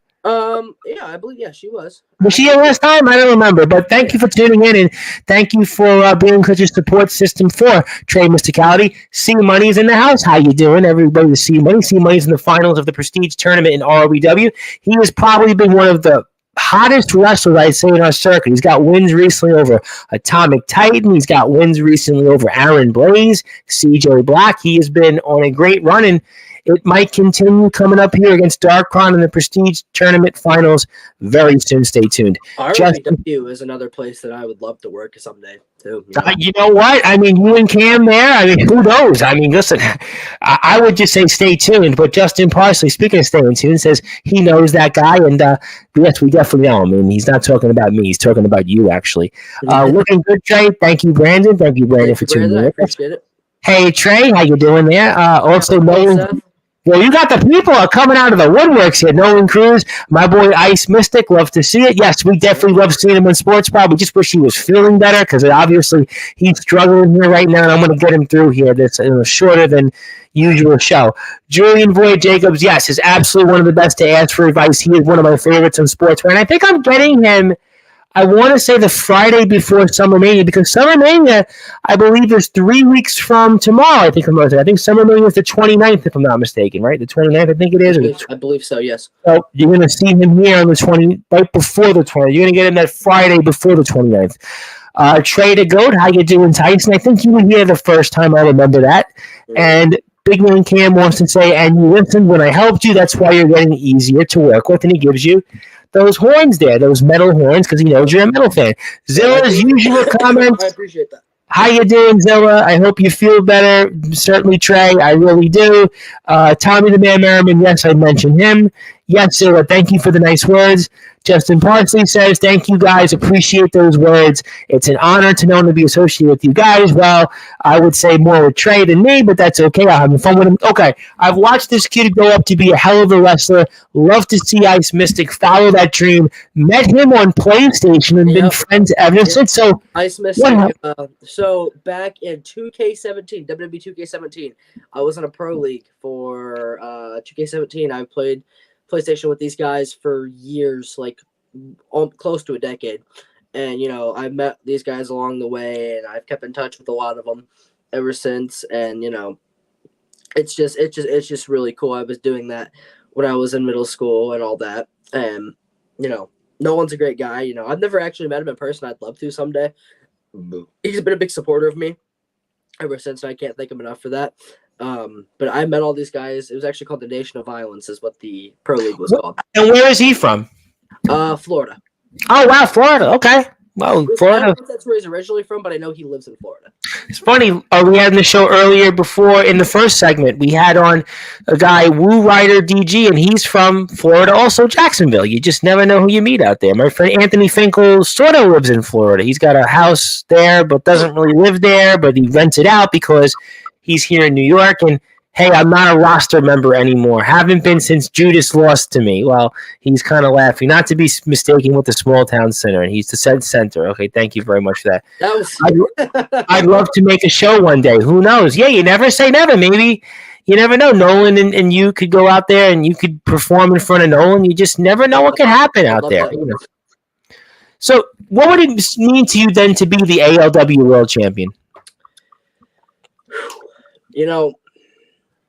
Yeah, I believe, she was. Was she here last time? I don't remember, but thank you for tuning in, and thank you for being such a support system for Trey Mysticality. C Money's in the house. How you doing, everybody? C Money. C Money's in the finals of the Prestige Tournament in ROW. He has probably been one of the hottest wrestlers, I'd say, in our circuit. He's got wins recently over Atomic Titan. He's got wins recently over Aaron Blaze, CJ Black. He has been on a great run, and it might continue coming up here against Darkron in the Prestige Tournament Finals very soon. Stay tuned. ROW is another place that I would love to work someday, too. You know what? I mean, you and Cam there, I mean, who knows? I mean, listen, I would just say stay tuned, but Justin Parsley, speaking of staying tuned, says he knows that guy, and yes, we definitely know him, and he's not talking about me. He's talking about you, actually. Looking good, Trey. Thank you, Brandon. Thank you, Brandon, for tuning in. I appreciate it. Hey, Trey, how you doing there? Also, knowing... Well, you got the people are coming out of the woodworks here. Nolan Cruz, my boy Ice Mystic, love to see it. Yes, we definitely love seeing him on Sports Bar. We just wish he was feeling better because obviously he's struggling here right now, and I'm going to get him through here. This is a shorter than usual show. Julian Void Jacobs, yes, is absolutely one of the best to ask for advice. He is one of my favorites on Sportswear, and I think I'm getting him. I want to say the Friday before Summer Mania because Summer Mania, I believe, is 3 weeks from tomorrow. I think Summer Mania is the 29th, if I'm not mistaken, right? The 29th, I think it is. I believe so, yes. So you're going to see him here on the 20th, right before the 20th. You're going to get him that Friday before the 29th. Trey the Goat, how you doing, Tyson? I think you were here the first time. I remember that. Mm-hmm. And Big Man Cam wants to say, and you listened when I helped you. That's why you're getting easier to work with, and he gives you those horns there, those metal horns, because he knows you're a metal fan. Zilla's usual comments. I appreciate that. How you doing, Zilla? I hope you feel better. Certainly, Trey. I really do. Tommy the Man Merriman, yes, I mentioned him. Yes, Zilla, thank you for the nice words. Justin Parsley says, thank you guys. Appreciate those words. It's an honor to know and to be associated with you guys. Well, I would say more with Trey than me, but that's okay. I'm having fun with him. Okay, I've watched this kid grow up to be a hell of a wrestler. Love to see Ice Mystic follow that dream. Met him on PlayStation and been friends ever since. So, Ice Mystic. So back in 2K17, WWE 2K17, I was in a pro league for 2K17. I played PlayStation with these guys for years, like close to a decade. And, I met these guys along the way, and I've kept in touch with a lot of them ever since. And, it's just really cool. I was doing that when I was in middle school and all that. And, no one's a great guy. I've never actually met him in person. I'd love to someday. He's been a big supporter of me ever since, and I can't thank him enough for that. But I met all these guys. It was actually called the Nation of Violence, is what the pro league was called. And where is he from? Florida. Oh wow, Florida. Okay. Well, Florida. I don't know if that's where he's originally from, but I know he lives in Florida. It's funny. We had in the show earlier before in the first segment, we had on a guy, Woo Rider DG, and he's from Florida, also Jacksonville. You just never know who you meet out there. My friend Anthony Finkel sort of lives in Florida. He's got a house there, but doesn't really live there, but he rents it out because he's here in New York. And hey, I'm not a roster member anymore. Haven't been since Judas lost to me. Well, he's kind of laughing. Not to be mistaken with the small town center, and he's the said center. Okay, thank you very much for that. I'd love to make a show one day. Who knows? Yeah, you never say never. Maybe you never know. Nolan and you could go out there and you could perform in front of Nolan. You just never know what could happen out there. So what would it mean to you then to be the ALW World Champion?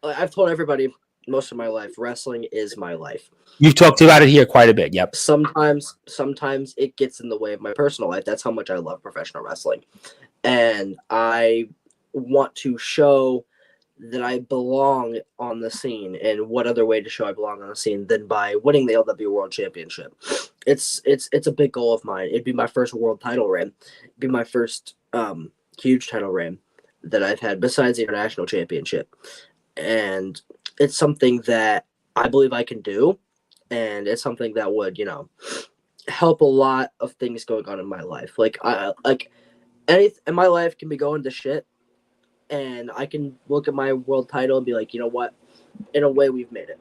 I've told everybody most of my life, wrestling is my life. You've talked about it here quite a bit, yep. Sometimes it gets in the way of my personal life. That's how much I love professional wrestling. And I want to show that I belong on the scene. And what other way to show I belong on the scene than by winning the LW World Championship? It's a big goal of mine. It'd be my first world title reign. It'd be my first huge title reign that I've had besides the international championship. And it's something that I believe I can do, and it's something that would, help a lot of things going on in my life. Like anything in my life can be going to shit, and I can look at my world title and be like, you know what? In a way, we've made it.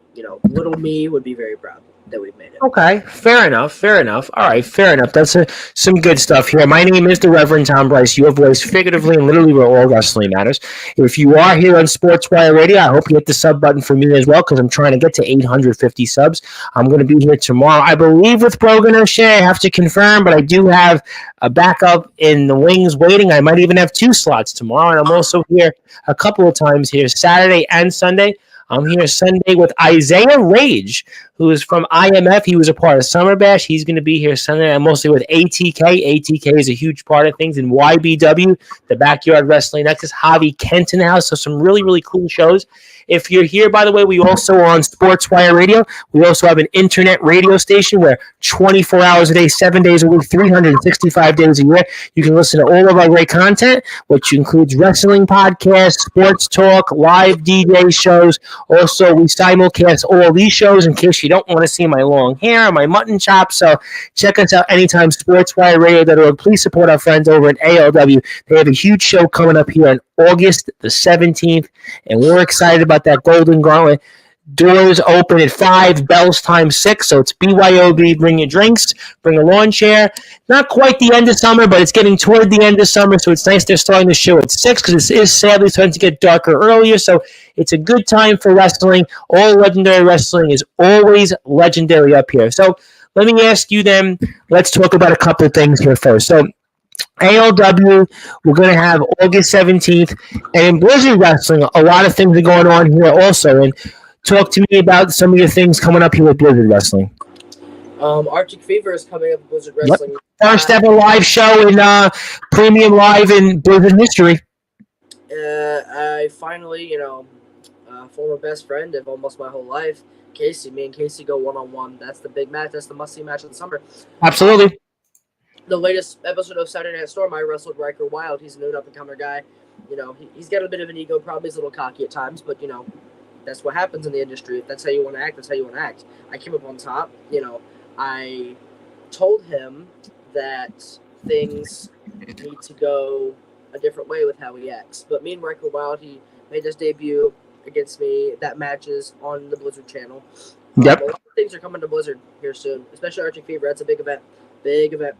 Little me would be very proud that we've made it. Okay, fair enough. All right, fair enough. That's some good stuff here. My name is the Reverend Tom Bryce. Your voice, figuratively and literally, where all wrestling matters. If you are here on Sportswire Radio, I hope you hit the sub button for me as well, because I'm trying to get to 850 subs. I'm going to be here tomorrow, I believe, with Brogan O'Shea. I have to confirm, but I do have a backup in the wings waiting. I might even have 2 slots tomorrow, and I'm also here a couple of times here, Saturday and Sunday. I'm here Sunday with Isaiah Rage, who is from IMF. He was a part of Summer Bash. He's going to be here Sunday. I'm mostly with ATK. ATK is a huge part of things. And YBW, the Backyard Wrestling Nexus. Javi Kent in the house. So some really, really cool shows. If you're here, by the way, we also are on Sportswire Radio. We also have an internet radio station where 24 hours a day, 7 days a week, 365 days a year, you can listen to all of our great content, which includes wrestling podcasts, sports talk, live DJ shows. Also, we simulcast all these shows in case you don't want to see my long hair or my mutton chops. So check us out anytime, sportswireradio.org. Please support our friends over at ALW. They have a huge show coming up here on August the 17th, and we're excited about that Golden Gauntlet. Doors open at 5, bells time 6, so it's BYOB. Bring your drinks, bring a lawn chair. Not quite the end of summer, but it's getting toward the end of summer, so it's nice they're starting the show at 6 because it is sadly starting to get darker earlier, so it's a good time for wrestling. All legendary wrestling is always legendary up here. So let me ask you then, let's talk about a couple of things here first. So ALW, we're going to have August 17th, and in Blizzard Wrestling, a lot of things are going on here also, and talk to me about some of your things coming up here with Blizzard Wrestling. Arctic Fever is coming up with Blizzard Wrestling. Yep. First ever live show in Premium Live in Blizzard history. I finally, former best friend of almost my whole life, Casey. Me and Casey go one-on-one. That's the big match. That's the must-see match of the summer. Absolutely. The latest episode of Saturday Night Storm, I wrestled Riker Wilde. He's a new up-and-comer guy. He's got a bit of an ego, probably he's a little cocky at times, but, that's what happens in the industry. If that's how you want to act, that's how you want to act. I came up on top. I told him that things need to go a different way with how he acts. But me and Riker Wilde, he made his debut against me. That match is on the Blizzard channel. Yep. A lot of things are coming to Blizzard here soon, especially Arctic Fever. That's a big event. Big event.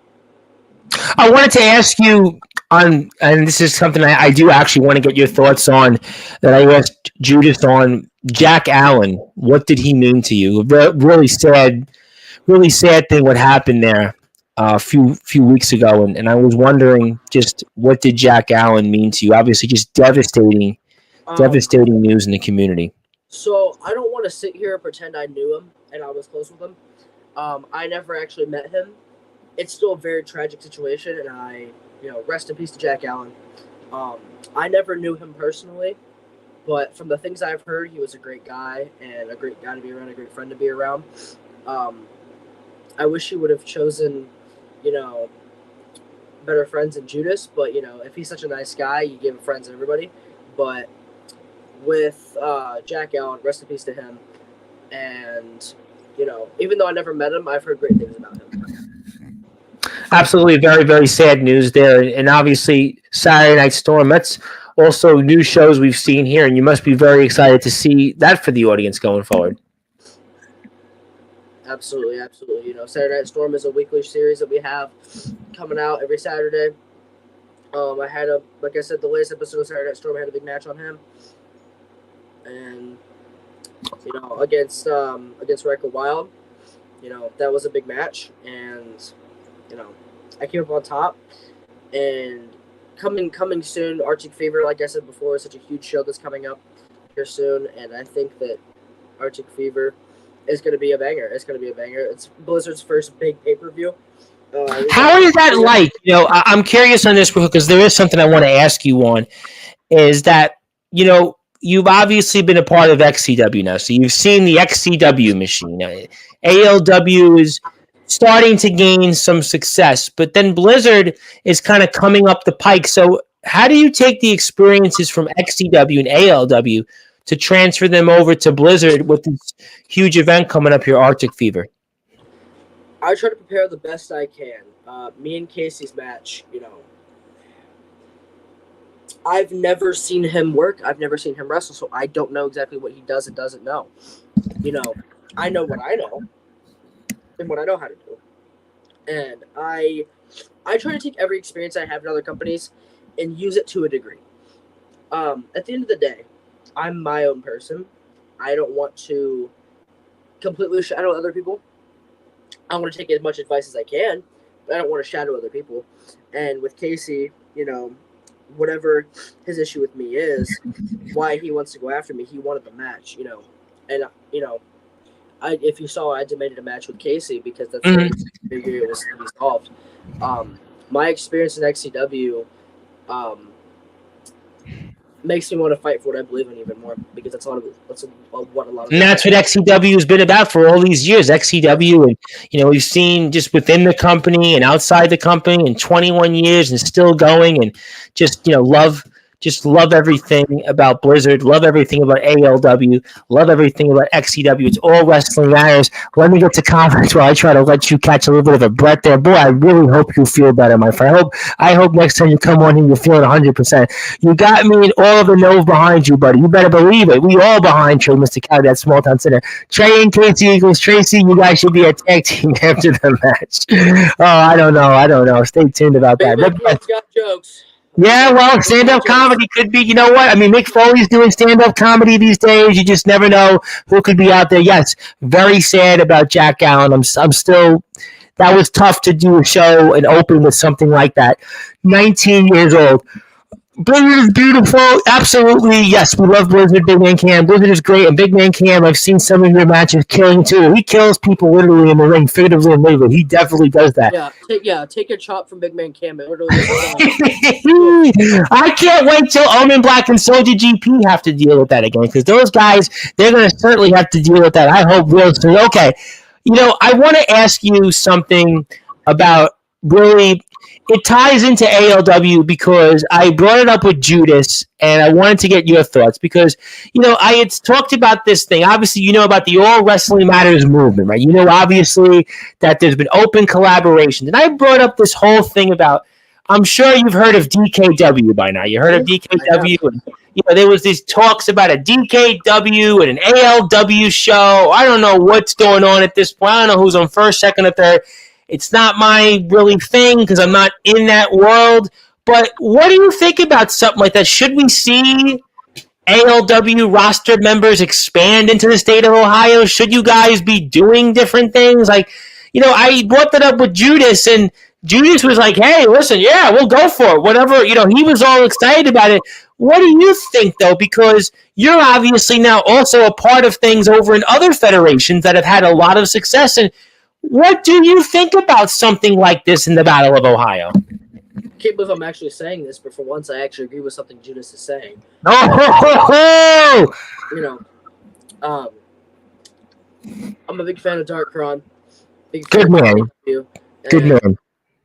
I wanted to ask you on, and this is something I do actually want to get your thoughts on, that I asked Judith on. Jack Allen, what did he mean to you? Really sad thing what happened there a few weeks ago, and I was wondering just what did Jack Allen mean to you? Obviously, just devastating news in the community. So I don't want to sit here and pretend I knew him and I was close with him. I never actually met him. It's still a very tragic situation, and I, rest in peace to Jack Allen. I never knew him personally, but from the things I've heard, he was a great guy and a great guy to be around, a great friend to be around. I wish he would have chosen, better friends than Judas, but, if he's such a nice guy, you give him friends and everybody. But with Jack Allen, rest in peace to him. And, even though I never met him, I've heard great things about him. Absolutely, very, very sad news there. And obviously, Saturday Night Storm, that's also new shows we've seen here, and you must be very excited to see that for the audience going forward. Absolutely. Saturday Night Storm is a weekly series that we have coming out every Saturday. Like I said, the latest episode of Saturday Night Storm, I had a big match on him. And, against Riker Wilde, that was a big match. And, I came up on top. And coming soon, Arctic Fever, like I said before, is such a huge show that's coming up here soon. And I think that Arctic Fever is going to be a banger. It's Blizzard's first big pay-per-view. How is that like? I'm curious on this because there is something I want to ask you on, is that, you've obviously been a part of XCW now, so you've seen the XCW machine. ALW is starting to gain some success, but then Blizzard is kind of coming up the pike. So how do you take the experiences from XCW and ALW to transfer them over to Blizzard with this huge event coming up here, Arctic Fever? I try to prepare the best I can. Me and Casey's match, I've never seen him work. I've never seen him wrestle, so I don't know exactly what he does and doesn't know. I know what I know and what I know how to do. And I try to take every experience I have in other companies and use it to a degree. At the end of the day, I'm my own person. I don't want to completely shadow other people. I want to take as much advice as I can, but I don't want to shadow other people. And with Casey, whatever his issue with me is, why he wants to go after me, he wanted the match, And, if you saw, I demanded a match with Casey because that's what I figured it was to be solved. My experience in XCW makes me want to fight for what I believe in even more, because that's what a lot of. And that's what XCW has been about for all these years. XCW, and we've seen just within the company and outside the company in 21 years and still going, and just love everything about Blizzard, love everything about ALW, love everything about XCW. It's all wrestling matters. Let me get to comments where I try to let you catch a little bit of a breath there. Boy, I really hope you feel better, my friend. I hope next time you come on here, you're feeling 100%. You got me and all of the Nove behind you, buddy. You better believe it. We all behind Trey, Mysticality, that small town center. Trey and Casey equals Tracy. You guys should be a tag team after the match. Oh, I don't know. Stay tuned about that. But got jokes. Yeah, well, stand-up comedy could be, you know what? I mean, Mick Foley's doing stand-up comedy these days. You just never know who could be out there. Yes, very sad about Jack Allen. I'm still, that was tough to do a show and open with something like that. 19 years old. Blizzard is beautiful. Absolutely. Yes, we love Blizzard, Big Man Cam. Blizzard is great. And Big Man Cam, I've seen some of your matches killing too. He kills people literally in the ring, figuratively and literally. He definitely does that. Take a chop from Big Man Cam. Literally. I can't wait till Omen Black and Soldier GP have to deal with that again, because those guys, they're going to certainly have to deal with that. I hope real soon. Okay. I want to ask you something about really. It ties into ALW because I brought it up with Judas, and I wanted to get your thoughts because, I had talked about this thing. Obviously, you know about the All Wrestling Matters movement, right? You know, obviously, that there's been open collaboration. And I brought up this whole thing about, I'm sure you've heard of DKW by now. You heard of DKW? And, there was these talks about a DKW and an ALW show. I don't know what's going on at this point. I don't know who's on first, second, or third. It's not my really thing because I'm not in that world. But what do you think about something like that? Should we see ALW roster members expand into the state of Ohio? Should you guys be doing different things? Like, I brought that up with Judas, and Judas was like, hey, listen, yeah, we'll go for it. Whatever, he was all excited about it. What do you think, though? Because you're obviously now also a part of things over in other federations that have had a lot of success. And what do you think about something like this in the Battle of Ohio? I can't believe I'm actually saying this, but for once I actually agree with something Judas is saying. Oh! I'm a big fan of Darkron. Good man. Good man.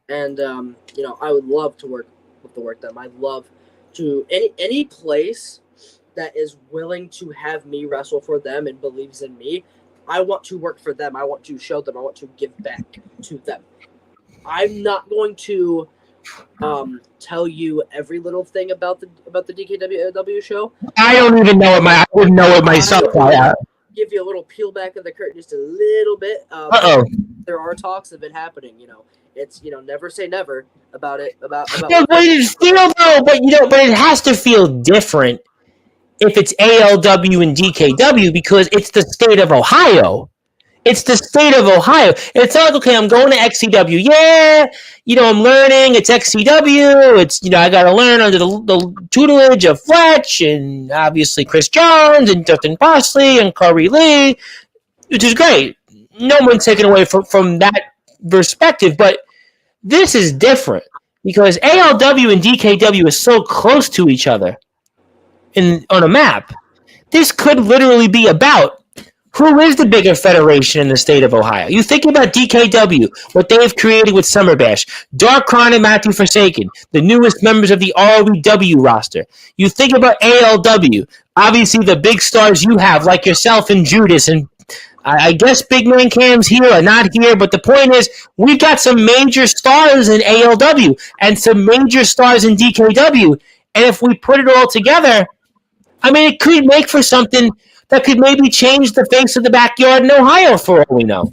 And I would love to work with the work them. I'd love to any place that is willing to have me wrestle for them and believes in me. I want to work for them. I want to show them. I want to give back to them. I'm not going to tell you every little thing about the DKW show. I don't even know it. I wouldn't know it myself. Give you a little peel back of the curtain, just a little bit. There are talks that have been happening. It's never say never about it. But it has to feel different if it's ALW and DKW because it's the state of Ohio. It's the state of Ohio. It's not like, okay, I'm going to XCW. Yeah, I'm learning. It's XCW. It's, I got to learn under the tutelage of Fletch and obviously Chris Jones and Dustin Bosley and Corey Lee, which is great. No one's taken away from that perspective, but this is different because ALW and DKW is so close to each other on a map. This could literally be about who is the bigger federation in the state of Ohio. You think about DKW, what they've created with Summer Bash, Darkron and Matthew Forsaken, the newest members of the ROW roster. You think about ALW, obviously the big stars you have, like yourself and Judas, and I guess Big Man Cam's here or not here, but the point is we've got some major stars in ALW and some major stars in DKW, and if we put it all together, it could make for something that could maybe change the face of the backyard in Ohio for all we know.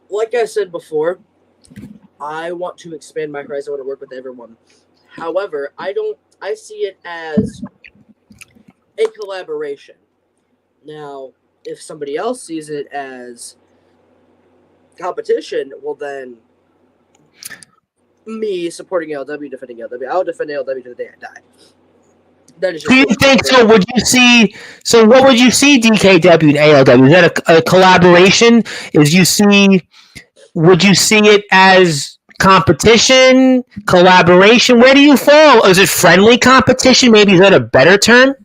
Like I said before, I want to expand my horizon. I want to work with everyone. However, I see it as a collaboration. Now, if somebody else sees it as competition, well then me supporting ALW, defending ALW, I'll defend ALW to the day I die. That is just. Do you think so? Would you see? So, what would you see DKW and ALW? Is that a collaboration? Would you see it as competition, collaboration? Where do you fall? Is it friendly competition? Maybe is that a better term?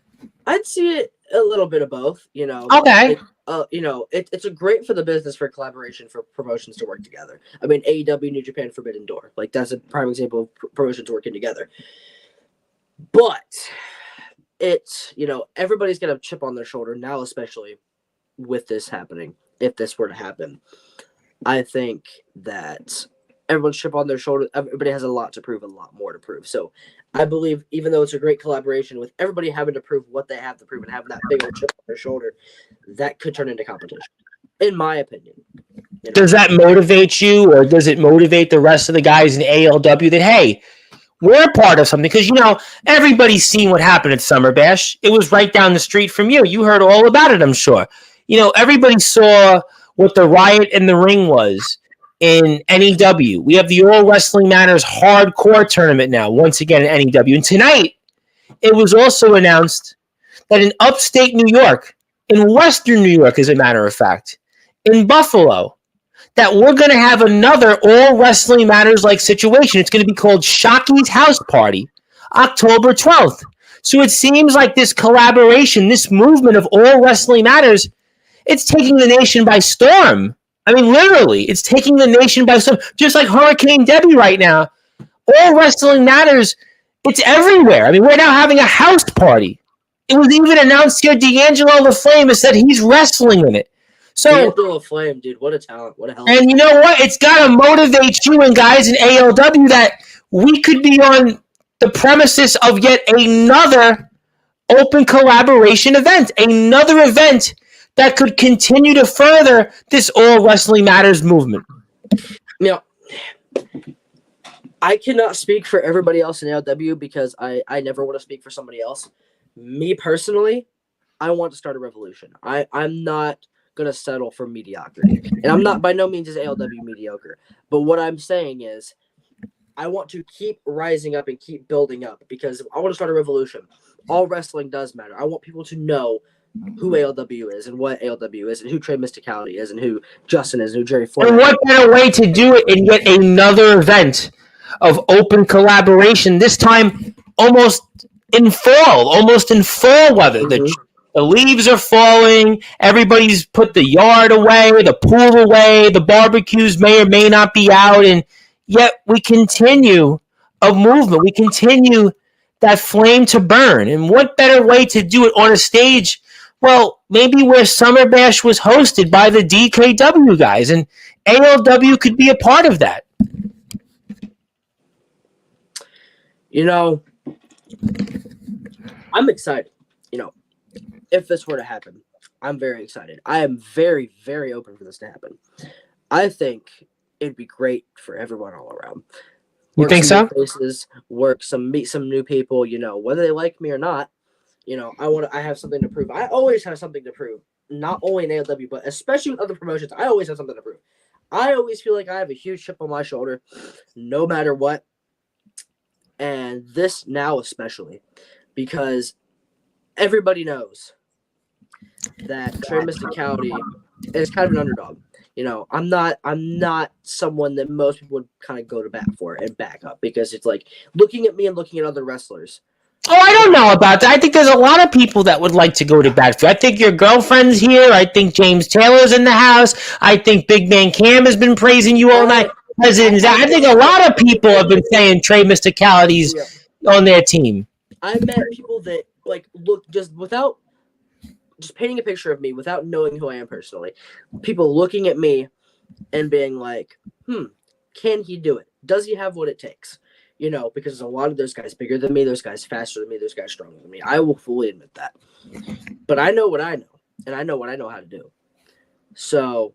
I'd see it a little bit of both. Okay. It's a great for the business for collaboration for promotions to work together. AEW, New Japan, Forbidden Door, that's a prime example of promotions working together. But it's everybody's got a chip on their shoulder now, especially with this happening. If this were to happen, I think that everyone's chip on their shoulder. Everybody has a lot to prove, a lot more to prove. So I believe, even though it's a great collaboration with everybody having to prove what they have to prove and having that big old chip on their shoulder, that could turn into competition, in my opinion. Does that motivate you, or does it motivate the rest of the guys in ALW that, hey, we're part of something? Because, everybody's seen what happened at Summer Bash. It was right down the street from you. You heard all about it, I'm sure. Everybody saw what the riot in the ring was. in NEW. We have the All Wrestling Matters Hardcore Tournament now, once again in NEW. And tonight, it was also announced that in upstate New York, in western New York, as a matter of fact, in Buffalo, that we're going to have another All Wrestling Matters-like situation. It's going to be called Shocky's House Party, October 12th. So it seems like this collaboration, this movement of All Wrestling Matters, it's taking the nation by storm. I mean, literally, it's taking the nation by storm. Just like Hurricane Debbie right now. All Wrestling Matters, it's everywhere. I mean, we're now having a house party. It was even announced here, D'Angelo LaFlame has said he's wrestling in it. So, D'Angelo LaFlame, dude, what a talent. What a hell. And you know what? It's got to motivate you and guys in ALW that we could be on the premises of yet another open collaboration event. Another event that could continue to further this All Wrestling Matters movement. Now, I cannot speak for everybody else in ALW because I never want to speak for somebody else. Me personally, I want to start a revolution. I'm not going to settle for mediocrity. And I'm not, by no means is ALW mediocre. But what I'm saying is I want to keep rising up and keep building up because I want to start a revolution. All wrestling does matter. I want people to know who ALW is and what ALW is and who Trey Mysticality is and who Justin is and who Jerry Ford is. And what better way to do it in yet another event of open collaboration, this time almost in fall weather. Mm-hmm. The leaves are falling, everybody's put the yard away, the pool away, the barbecues may or may not be out, and yet we continue a movement. We continue that flame to burn. And what better way to do it on a stage? Well, maybe where Summer Bash was hosted by the DKW guys, and ALW could be a part of that. You know, I'm excited. You know, if this were to happen, I'm very excited. I am very, very open for this to happen. I think it'd be great for everyone all around. You think so? Places, meet some new people. You know, whether they like me or not. You know, I have something to prove. I always have something to prove, not only in ALW, but especially with other promotions. I always have something to prove. I always feel like I have a huge chip on my shoulder, no matter what. And this now especially, because everybody knows that Trey Mysticality is kind of an underdog. You know, I'm not someone that most people would kind of go to bat for and back up because it's like looking at me and looking at other wrestlers. Oh, I don't know about that. I think there's a lot of people that would like to go to bat for. I think your girlfriend's here. I think James Taylor's in the house. I think Big Man Cam has been praising you all night. I think a lot of people have been saying Trey Mysticality's on their team. I met people that look just painting a picture of me without knowing who I am personally. People looking at me and being like, can he do it? Does he have what it takes? You know, because a lot of those guys bigger than me, those guys faster than me, those guys stronger than me. I will fully admit that. But I know what I know, and I know what I know how to do. So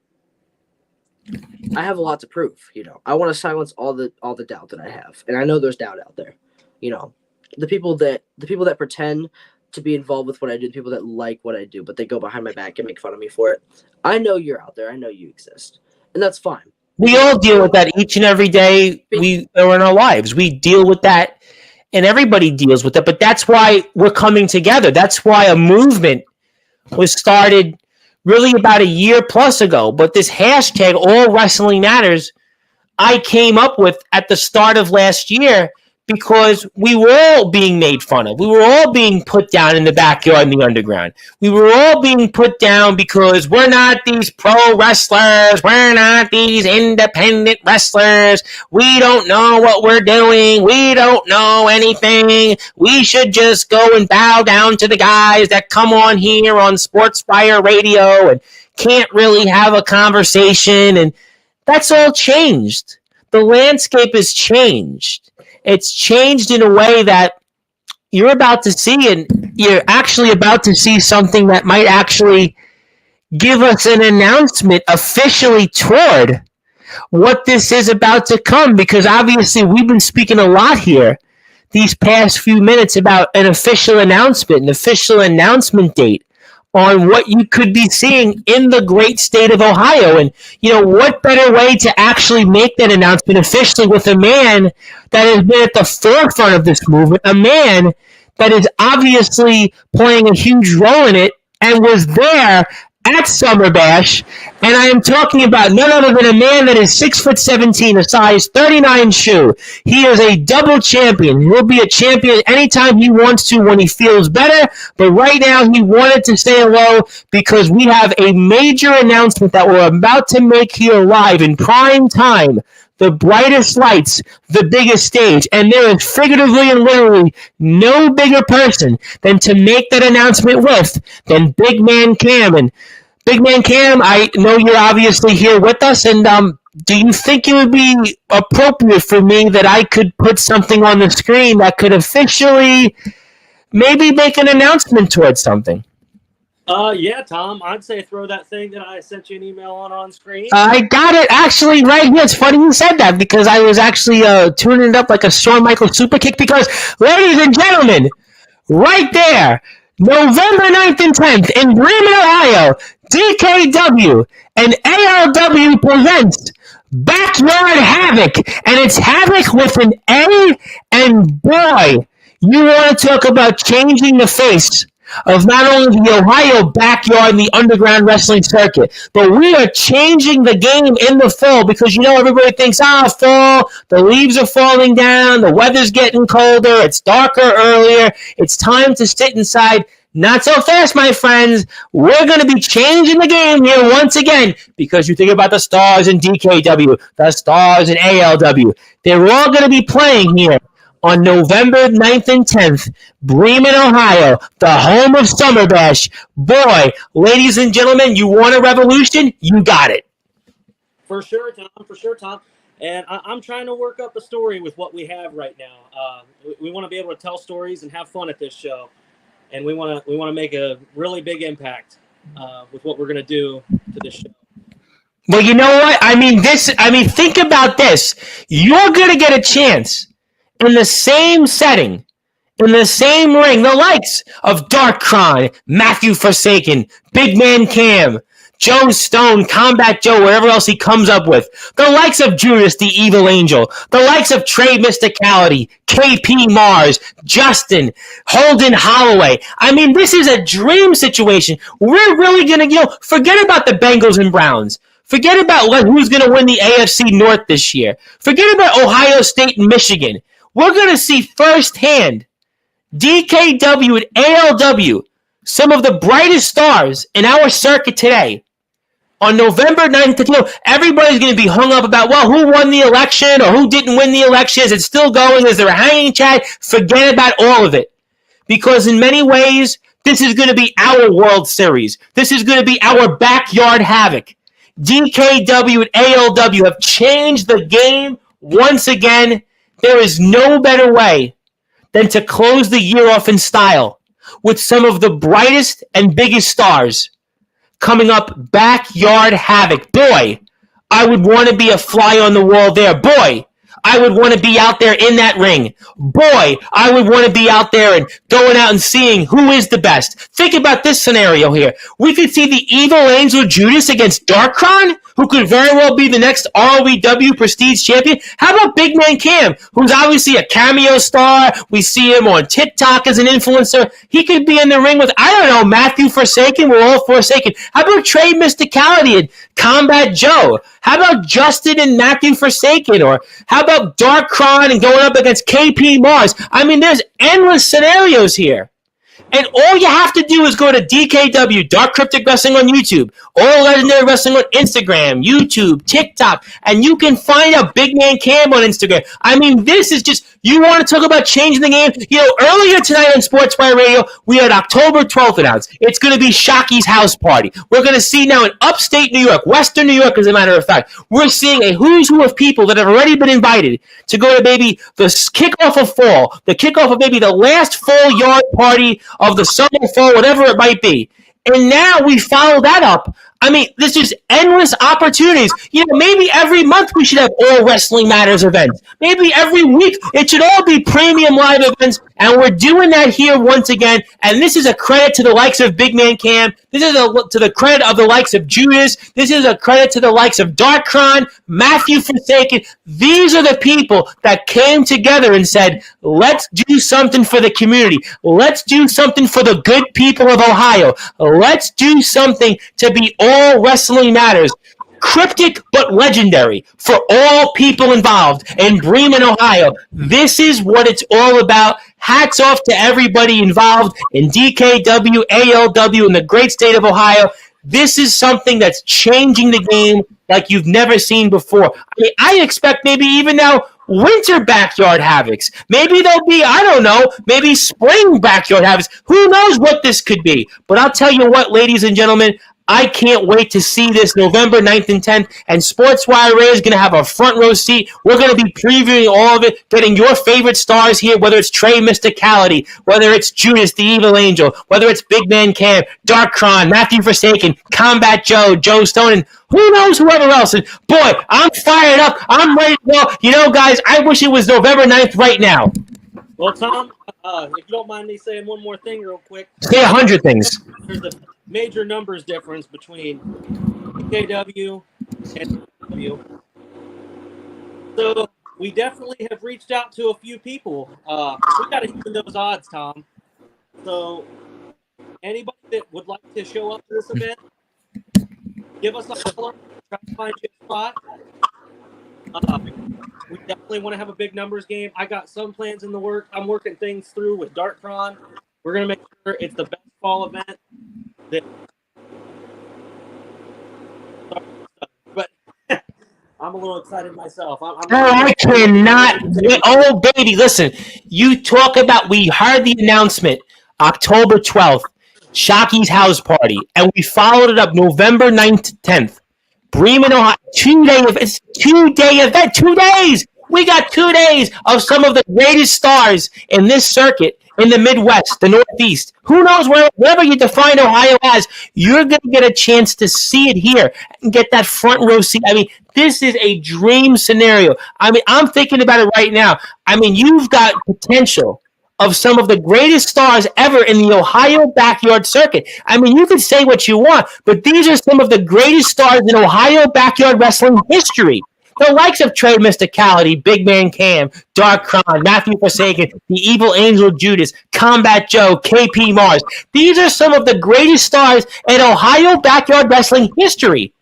I have a lot to prove, you know. I want to silence all the doubt that I have. And I know there's doubt out there. You know, the people that pretend to be involved with what I do, the people that like what I do, but they go behind my back and make fun of me for it. I know you're out there. I know you exist. And that's fine. We all deal with that each and every day we are in our lives. We deal with that, and everybody deals with it. But that's why we're coming together. That's why a movement was started really about a year plus ago. But this hashtag, All Wrestling Matters, I came up with at the start of last year because we were all being made fun of. We were all being put down in the backyard in the underground. We were all being put down because we're not these pro wrestlers. We're not these independent wrestlers. We don't know what we're doing. We don't know anything. We should just go and bow down to the guys that come on here on Sportzwire radio and can't really have a conversation. And that's all changed. The landscape has changed. It's changed in a way that you're about to see, and you're actually about to see something that might actually give us an announcement officially toward what this is about to come, because obviously we've been speaking a lot here these past few minutes about an official announcement date on what you could be seeing in the great state of Ohio. And, what better way to actually make that announcement officially with a man that has been at the forefront of this movement, a man that is obviously playing a huge role in it and was there at Summer Bash, and I am talking about none other than a man that is 6'17", a size 39 shoe. He is a double champion. He'll be a champion anytime he wants to when he feels better, but right now he wanted to say hello because we have a major announcement that we're about to make here live in prime time. The brightest lights, the biggest stage, and there is figuratively and literally no bigger person than to make that announcement with than Big Man Cam. And Big Man Cam, I know you're obviously here with us, and do you think it would be appropriate for me that I could put something on the screen that could officially maybe make an announcement towards something? Yeah, Tom, I'd say throw that thing that I sent you an email on screen. I got it actually right here. It's funny you said that because I was actually tuning it up like a Shawn Michaels super kick because, ladies and gentlemen, right there, November 9th and 10th in Bremen, Ohio, DKW and ALW presents Backyard Havoc, and it's Havoc with an A, and boy, you want to talk about changing the face of not only the Ohio backyard and the underground wrestling circuit, but we are changing the game in the fall because, everybody thinks, fall, the leaves are falling down, the weather's getting colder, it's darker earlier, it's time to sit inside. Not so fast, my friends. We're going to be changing the game here once again because you think about the Stars in DKW, the Stars in ALW. They're all going to be playing here on November 9th and 10th, Bremen, Ohio, the home of Summer Bash. Boy, ladies and gentlemen, you want a revolution? You got it. For sure, Tom. And I'm trying to work up a story with what we have right now. We want to be able to tell stories and have fun at this show. And we want to make a really big impact with what we're going to do to this show. Well, you know what? Think about this. You're going to get a chance in the same setting, in the same ring, the likes of Darkron, Matthew Forsaken, Big Man Cam, Joe Stone, Combat Joe, whatever else he comes up with, the likes of Judas, the Evil Angel, the likes of Trey Mysticality, KP Mars, Justin, Holden Holloway. This is a dream situation. We're really going to, forget about the Bengals and Browns. Forget about who's going to win the AFC North this year. Forget about Ohio State and Michigan. We're going to see firsthand DKW and ALW, some of the brightest stars in our circuit today. On November 9th, everybody's going to be hung up about, who won the election or who didn't win the election. Is it still going? Is there a hanging chad? Forget about all of it. Because in many ways, this is going to be our World Series. This is going to be our backyard havoc. DKW and ALW have changed the game once again. There is no better way than to close the year off in style with some of the brightest and biggest stars coming up. Backyard Havoc. Boy, I would want to be a fly on the wall there. Boy, I would want to be out there in that ring. Boy, I would want to be out there and going out and seeing who is the best. Think about this scenario here. We could see the Evil Angel Judas against Darkron, who could very well be the next ROEW Prestige Champion. How about Big Man Cam, who's obviously a cameo star? We see him on TikTok as an influencer. He could be in the ring with, Matthew Forsaken. We're all Forsaken. How about Trey Mysticality and Combat Joe? How about Justin and Matthew Forsaken? Or how about Darkron and going up against KP Mars? There's endless scenarios here. And all you have to do is go to DKW, Dark Cryptic Wrestling on YouTube, All Legendary Wrestling on Instagram, YouTube, TikTok, and you can find out Big Man Cam on Instagram. This is just, you want to talk about changing the game? Earlier tonight on Sportzwire Radio, we had October 12th announced. It's going to be Shocky's house party. We're going to see now in upstate New York, Western New York, as a matter of fact, we're seeing a who's who of people that have already been invited to go to maybe the kickoff of fall, the kickoff of maybe the last full yard party of the summer, fall, whatever it might be. And now we follow that up I mean, there's just endless opportunities. Maybe every month we should have all Wrestling Matters events. Maybe every week it should all be premium live events, and we're doing that here once again. And this is a credit to the likes of Big Man Cam. This is to the credit of the likes of Judas. This is a credit to the likes of Darkron, Matthew Forsaken. These are the people that came together and said, let's do something for the community. Let's do something for the good people of Ohio. Let's do something to be all Wrestling Matters. Cryptic but legendary for all people involved in Bremen, Ohio. This is what it's all about. Hats off to everybody involved in DKW, ALW, in the great state of Ohio. This is something that's changing the game like you've never seen before. I expect maybe even now winter backyard havocs. Maybe there'll be, I don't know, maybe spring backyard havocs. Who knows what this could be? But I'll tell you what, ladies and gentlemen, I can't wait to see this November 9th and 10th, and Sportswire Radio is going to have a front row seat. We're going to be previewing all of it, getting your favorite stars here, whether it's Trey Mysticality, whether it's Judas the Evil Angel, whether it's Big Man Cam, Darkron, Matthew Forsaken, Combat Joe, Joe Stone, and who knows whoever else. And boy, I'm fired up. I'm ready to go. Guys, I wish it was November 9th right now. Well, Tom, if you don't mind me saying one more thing real quick. Say 100 things. There's a major numbers difference between DKW and DKW. So we definitely have reached out to a few people. We got to even those odds, Tom. So anybody that would like to show up to this event, give us a call. Try to find you a spot. We definitely want to have a big numbers game. I got some plans in the work. I'm working things through with Darkron. We're going to make sure it's the best fall event. But I'm a little excited myself. I cannot. Oh, baby, listen. You talk about, we heard the announcement October 12th, Shocky's house party, and we followed it up November 9th, 10th. Bremen, Ohio, 2-day event. It's a 2-day event. 2 days. We got 2 days of some of the greatest stars in this circuit in the Midwest, the Northeast. Who knows, wherever you define Ohio as, you're going to get a chance to see it here and get that front row seat. I mean, this is a dream scenario. I mean, I'm thinking about it right now. I mean, you've got potential of some of the greatest stars ever in the Ohio backyard circuit. I mean, you can say what you want, but these are some of the greatest stars in Ohio backyard wrestling history. The likes of Trey Mysticality, Big Man Cam, Darkron, Matthew Forsaken, the Evil Angel Judas, Combat Joe, KP Mars. These are some of the greatest stars in Ohio backyard wrestling history.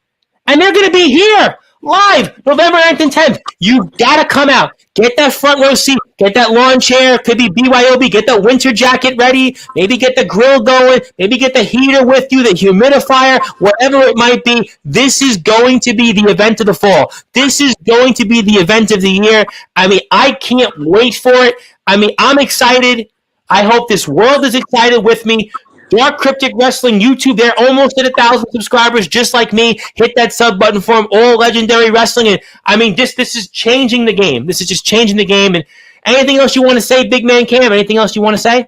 And they're going to be here live November 9th and 10th. You've got to come out. Get that front row seat. Get that lawn chair. Could be BYOB. Get that winter jacket ready. Maybe get the grill going. Maybe get the heater with you, the humidifier, whatever it might be. This is going to be the event of the fall. This is going to be the event of the year. I mean, I can't wait for it. I mean, I'm excited. I hope this world is excited with me. Dark Cryptic Wrestling YouTube, they're almost at 1,000 subscribers, just like me. Hit that sub button for them. All Legendary Wrestling. And I mean, this is changing the game. This is just changing the game. And anything else you want to say, Big Man Cam? Anything else you want to say?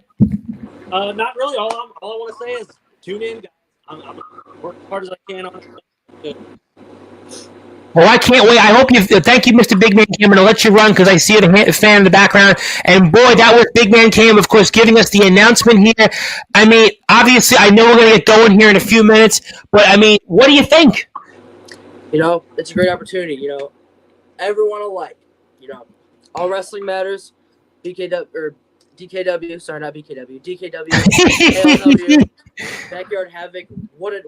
Not really. All I want to say is tune in, guys. I'm working as hard as I can on it. Well, I can't wait. I hope you. Thank you, Mr. Big Man Cam. I'm going to let you run because I see a fan in the background. And boy, that was Big Man Cam, of course, giving us the announcement here. I mean, obviously, I know we're going to get going here in a few minutes, but I mean, what do you think? You know, it's a great opportunity. You know, everyone alike. You know, all wrestling matters. DKW. Sorry, not BKW. DKW. ALW. Backyard Havoc. What a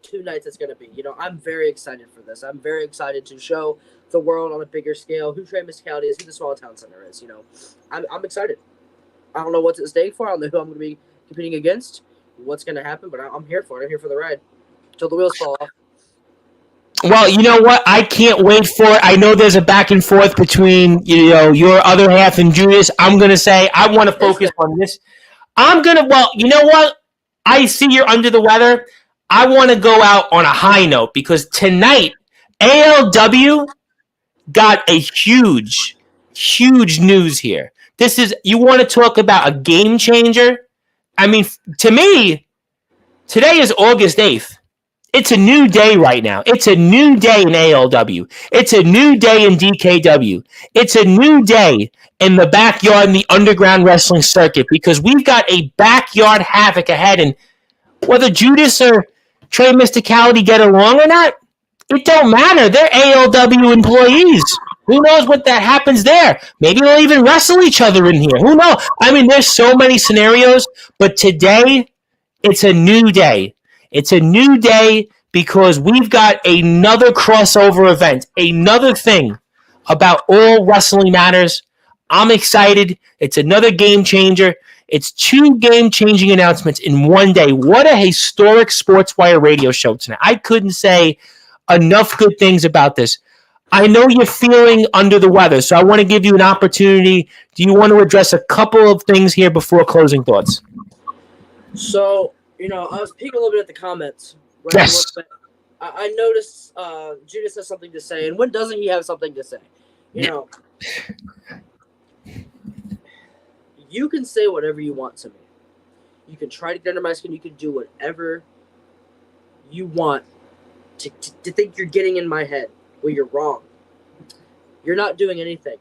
2 nights it's going to be. You know, I'm very excited for this. I'm very excited to show the world on a bigger scale who Trey Mysticality is, who the Small Town Center is. You know, I'm excited. I don't know what's at stake for. I don't know who I'm going to be competing against, what's going to happen, but I'm here for it. I'm here for the ride until the wheels fall off. Well, you know what? I can't wait for it. I know there's a back and forth between, you know, your other half and Judas. I'm going to say I want to focus on this. Well, you know what? I see you're under the weather. I want to go out on a high note because tonight, ALW got a huge news here. You want to talk about a game changer? I mean, to me, today is August 8th. It's a new day right now. It's a new day in ALW. It's a new day in DKW. It's a new day in the backyard in the underground wrestling circuit because we've got a backyard havoc ahead. And whether Judas or Trey Mysticality get along or not, it don't matter. They're ALW employees. Who knows what that happens there? Maybe they'll even wrestle each other in here. Who knows? I mean, there's so many scenarios, but today, it's a new day. It's a new day because we've got another crossover event, another thing about all wrestling matters. I'm excited. It's another game changer. It's 2 game-changing announcements in one day. What a historic Sportswire radio show tonight. I couldn't say enough good things about this. I know you're feeling under the weather, so I want to give you an opportunity. Do you want to address a couple of things here before closing thoughts? So, I was peeking a little bit at the comments. Yes. I noticed Judas has something to say, and when doesn't he have something to say? You can say whatever you want to me. You can try to get under my skin. You can do whatever you want to think you're getting in my head. Well, you're wrong. You're not doing anything.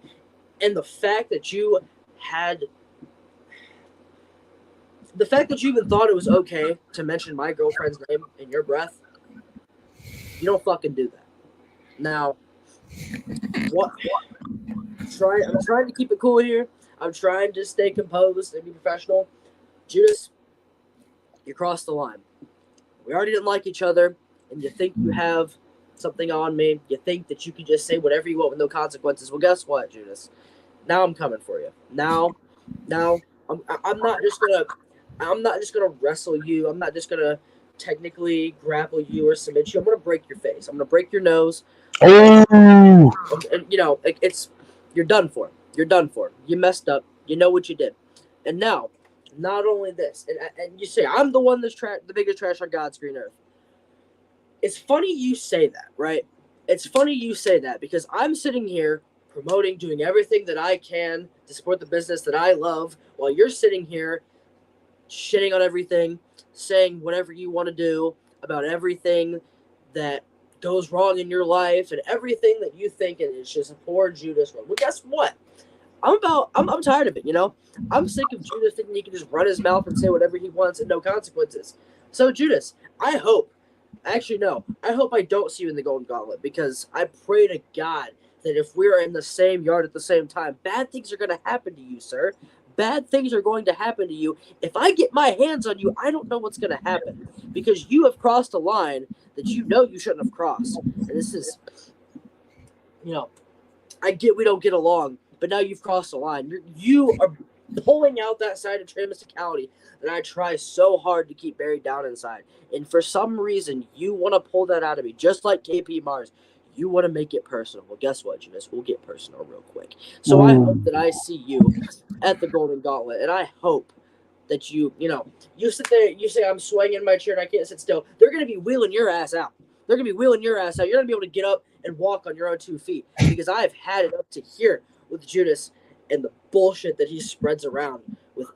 And the fact that you even thought it was okay to mention my girlfriend's name in your breath, you don't fucking do that. Now, what? I'm trying to keep it cool here. I'm trying to stay composed and be professional. Judas, you crossed the line. We already didn't like each other, and you think you have something on me. You think that you can just say whatever you want with no consequences. Well, guess what, Judas? Now I'm coming for you. Now, I'm not just gonna wrestle you. I'm not just gonna technically grapple you or submit you. I'm gonna break your face. I'm gonna break your nose. Oh. And you're done for. You're done for. You messed up. You know what you did. And now, not only this, and you say I'm the one that's the biggest trash on God's green earth. It's funny you say that, right? It's funny you say that because I'm sitting here promoting, doing everything that I can to support the business that I love, while you're sitting here shitting on everything, saying whatever you want to do about everything that goes wrong in your life and everything that you think and it's just a poor Judas. Well, guess what? I'm tired of it, I'm sick of Judas thinking he can just run his mouth and say whatever he wants and no consequences. So, Judas, I hope I don't see you in the Golden Gauntlet because I pray to God that if we're in the same yard at the same time, bad things are going to happen to you, sir. Bad things are going to happen to you. If I get my hands on you, I don't know what's going to happen because you have crossed a line that you shouldn't have crossed. And this is, I get we don't get along, but now you've crossed the line. You are pulling out that side of Trey Mysticality that I try so hard to keep buried down inside. And for some reason, you want to pull that out of me, just like KP Mars. You want to make it personal. Well, guess what, Judas? We'll get personal real quick. So I hope that I see you at the Golden Gauntlet, and I hope that you sit there, you say, I'm swinging in my chair and I can't sit still. They're going to be wheeling your ass out. You're going to be able to get up and walk on your own 2 feet because I've had it up to here with Judas and the bullshit that he spreads around with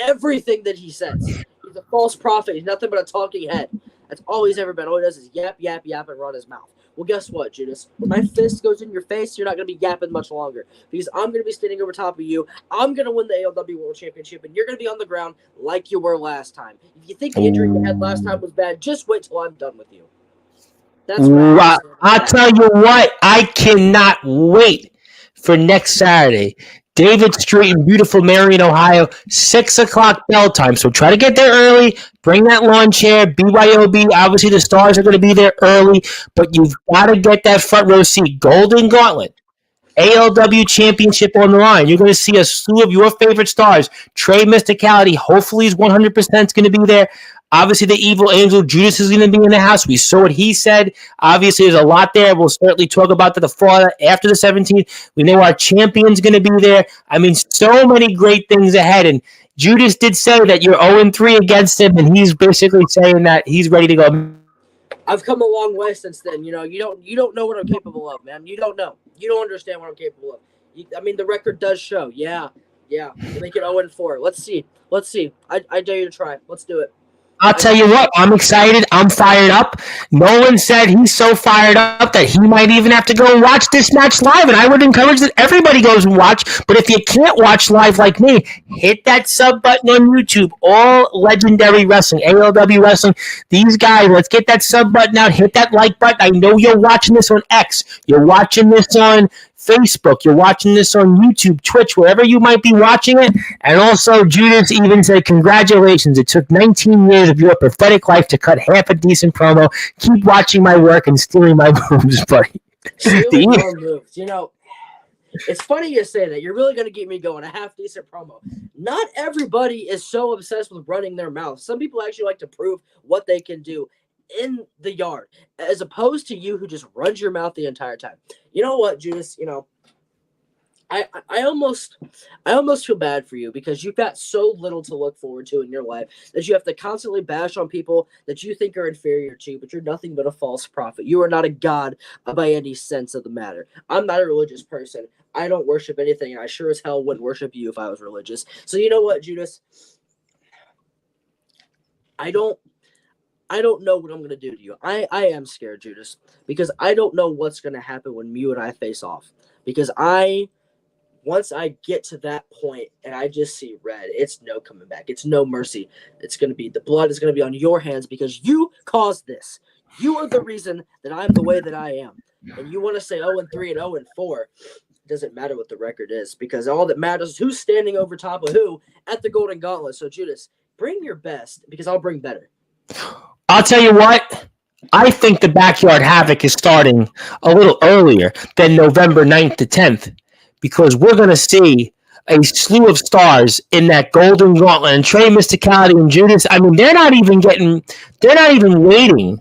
everything that he says. He's a false prophet. He's nothing but a talking head. That's all he's ever been. All he does is yap, yap, yap, and run his mouth. Well, guess what, Judas? When my fist goes in your face, you're not going to be yapping much longer because I'm going to be standing over top of you. I'm going to win the ALW World Championship, and you're going to be on the ground like you were last time. If you think the injury you had last time was bad, just wait till I'm done with you. That's what I'll tell you what. I cannot wait for next Saturday. David Street in beautiful Marion, Ohio, 6 o'clock bell time. So try to get there early. Bring that lawn chair. BYOB. Obviously, the stars are going to be there early, but you've got to get that front row seat. Golden Gauntlet. ALW Championship on the line. You're going to see a slew of your favorite stars. Trey Mysticality, hopefully, is 100% going to be there. Obviously, the Evil Angel, Judas, is going to be in the house. We saw what he said. Obviously, there's a lot there. We'll certainly talk about the fall after the 17th. We know our champion's going to be there. I mean, so many great things ahead. And Judas did say that you're 0-3 against him, and he's basically saying that he's ready to go. I've come a long way since then. You don't know what I'm capable of, man. You don't know. You don't understand what I'm capable of. The record does show. Yeah. You make it 0-4. Let's see. I dare you to try. Let's do it. I'll tell you what, I'm excited. I'm fired up. Nolan said he's so fired up that he might even have to go and watch this match live. And I would encourage that everybody goes and watch. But if you can't watch live like me, hit that sub button on YouTube. All Legendary Wrestling, ALW Wrestling. These guys, let's get that sub button out. Hit that like button. I know you're watching this on X. You're watching this on Facebook. You're watching this on YouTube, Twitch, wherever you might be watching it. And also, Judas even said, congratulations. It took 19 years of your pathetic life to cut half a decent promo. Keep watching my work and stealing my moves, buddy. Stealing your moves. You know, it's funny you say that. You're really going to get me going. A half-decent promo. Not everybody is so obsessed with running their mouth. Some people actually like to prove what they can do in the yard, as opposed to you who just runs your mouth the entire time. You know what, Judas? You know, I almost feel bad for you because you've got so little to look forward to in your life that you have to constantly bash on people that you think are inferior to you, but you're nothing but a false prophet. You are not a god by any sense of the matter. I'm not a religious person. I don't worship anything, and I sure as hell wouldn't worship you if I was religious. So you know what, Judas? I don't know what I'm going to do to you. I am scared, Judas, because I don't know what's going to happen when you and I face off. Because once I get to that point and I just see red, it's no coming back. It's no mercy. It's going to be, the blood is going to be on your hands because you caused this. You are the reason that I'm the way that I am. And you want to say 0-3 and 0-4. It doesn't matter what the record is because all that matters is who's standing over top of who at the Golden Gauntlet. So, Judas, bring your best because I'll bring better. I'll tell you what, I think the Backyard Havoc is starting a little earlier than November 9th to 10th because we're going to see a slew of stars in that Golden Gauntlet. And Trey, Mysticality, and Judas, I mean, they're not even waiting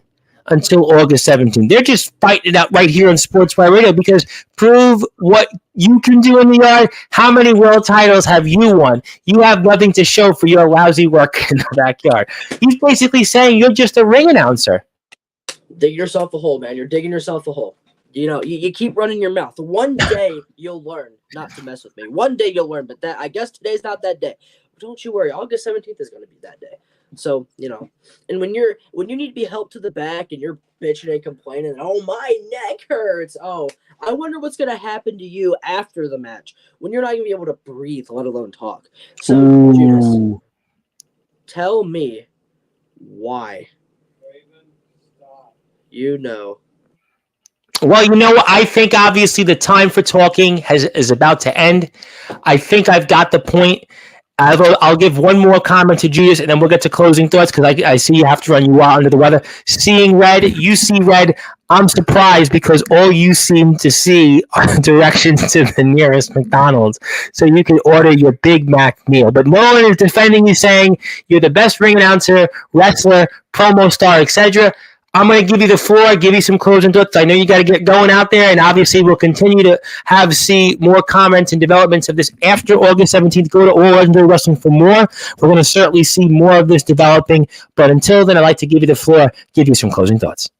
until August 17th. They're just fighting it out right here on Sportswire Radio because prove what you can do in the yard. How many world titles have you won? You have nothing to show for your lousy work in the backyard. He's basically saying you're just a ring announcer. Dig yourself a hole, man. You're digging yourself a hole. You know, you keep running your mouth. One day you'll learn not to mess with me. One day you'll learn, but that I guess today's not that day. But don't you worry. August 17th is going to be that day. So, you know, and when you need to be helped to the back and you're bitching and complaining, oh, my neck hurts. Oh, I wonder what's going to happen to you after the match when you're not going to be able to breathe, let alone talk. So, Judas, tell me why. You know. Well, you know what? I think obviously the time for talking is about to end. I think I've got the point. I'll give one more comment to Judas, and then we'll get to closing thoughts because I see you have to run. You are under the weather. Seeing red, you see red. I'm surprised because all you seem to see are directions to the nearest McDonald's so you can order your Big Mac meal. But no one is defending you, saying you're the best ring announcer, wrestler, promo star, etc. I'm going to give you the floor, give you some closing thoughts. I know you got to get going out there, and obviously we'll continue to see more comments and developments of this after August 17th. Go to All Legendary Wrestling for more. We're going to certainly see more of this developing, but until then, I'd like to give you the floor, give you some closing thoughts.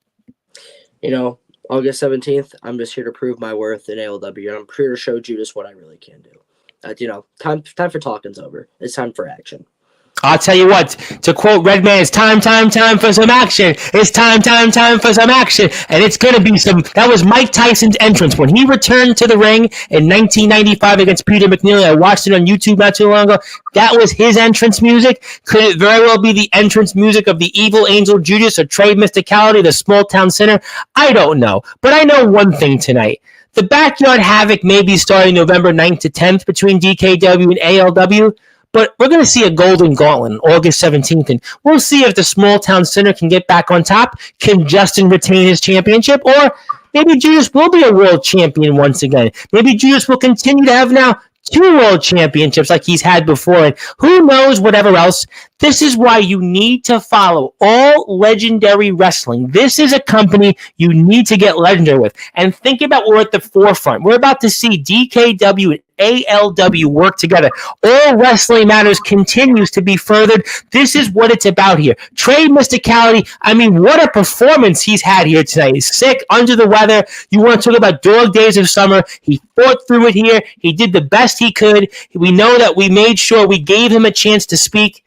You know, August 17th, I'm just here to prove my worth in ALW, and I'm here to show Judas what I really can do. You know, time for talking's over. It's time for action. I'll tell you what, to quote Redman, it's time for some action. It's time for some action. And it's going to be that was Mike Tyson's entrance. When he returned to the ring in 1995 against Peter McNeely, I watched it on YouTube not too long ago. That was his entrance music. Could it very well be the entrance music of the Evil Angel Judas or Trey Mysticality, the small town sinner? I don't know. But I know one thing tonight. The Backyard Havoc may be starting November 9th to 10th between DKW and ALW. But we're going to see a Golden Gauntlet August 17th, and we'll see if the small town sinner can get back on top. Can Justin retain his championship? Or maybe Judas will be a world champion once again. Maybe Judas will continue to have now 2 world championships like he's had before. And who knows, whatever else. This is why you need to follow All Legendary Wrestling. This is a company you need to get legendary with. And think about we're at the forefront. We're about to see DKW and ALW work together. All Wrestling Matters continues to be furthered. This is what it's about here. Trey Mysticality, I mean, what a performance he's had here tonight. He's sick, under the weather. You want to talk about dog days of summer. He fought through it here. He did the best he could. We know that we made sure we gave him a chance to speak.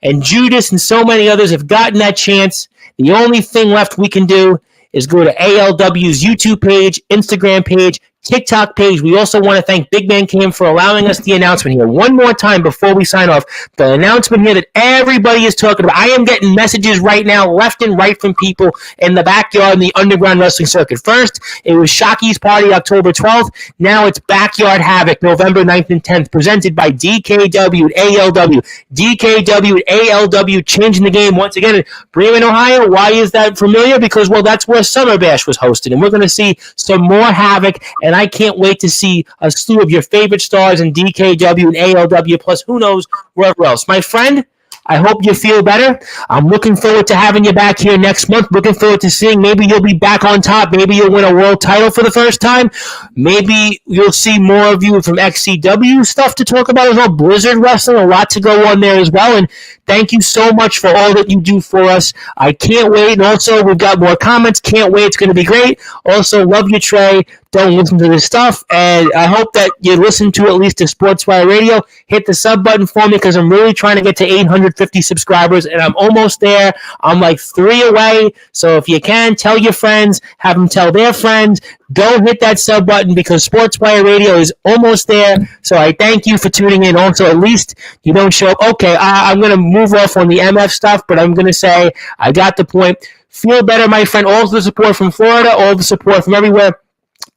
and Judas and so many others have gotten that chance. The only thing left we can do is go to ALW's YouTube page, Instagram page, TikTok page. We also want to thank Big Man Cam for allowing us the announcement here. One more time before we sign off, the announcement here that everybody is talking about. I am getting messages right now, left and right, from people in the backyard in the underground wrestling circuit. First, it was Shocky's Party October 12th. Now it's Backyard Havoc November 9th and 10th, presented by DKW and ALW. DKW and ALW changing the game once again in Bremen, Ohio. Why is that familiar? Because, well, that's where Summer Bash was hosted, and we're going to see some more Havoc, and I can't wait to see a slew of your favorite stars in DKW and ALW, plus who knows wherever else. My friend, I hope you feel better. I'm looking forward to having you back here next month. Looking forward to seeing, maybe you'll be back on top. Maybe you'll win a world title for the first time. Maybe you'll see more of you from XCW stuff to talk about as well. Blizzard Wrestling, a lot to go on there as well. And thank you so much for all that you do for us. I can't wait. And also, we've got more comments. Can't wait. It's going to be great. Also, love you, Trey. Don't listen to this stuff. And I hope that you listen to at least to Sportswire Radio. Hit the sub button for me, because I'm really trying to get to 850 subscribers, and I'm almost there. I'm like 3 away. So if you can, tell your friends. Have them tell their friends. Go hit that sub button, because Sportswire Radio is almost there. So I thank you for tuning in. Also, at least you don't show up. Okay, I'm going to move off on the MF stuff, but I'm going to say I got the point. Feel better, my friend. All the support from Florida, all the support from everywhere.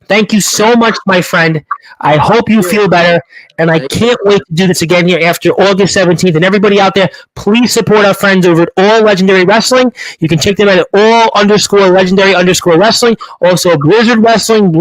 Thank you so much, my friend. I hope you feel better, and I can't wait to do this again here after August 17th. And everybody out there, please support our friends over at All Legendary Wrestling. You can check them out at all_legendary_wrestling. Also, Blizzard Wrestling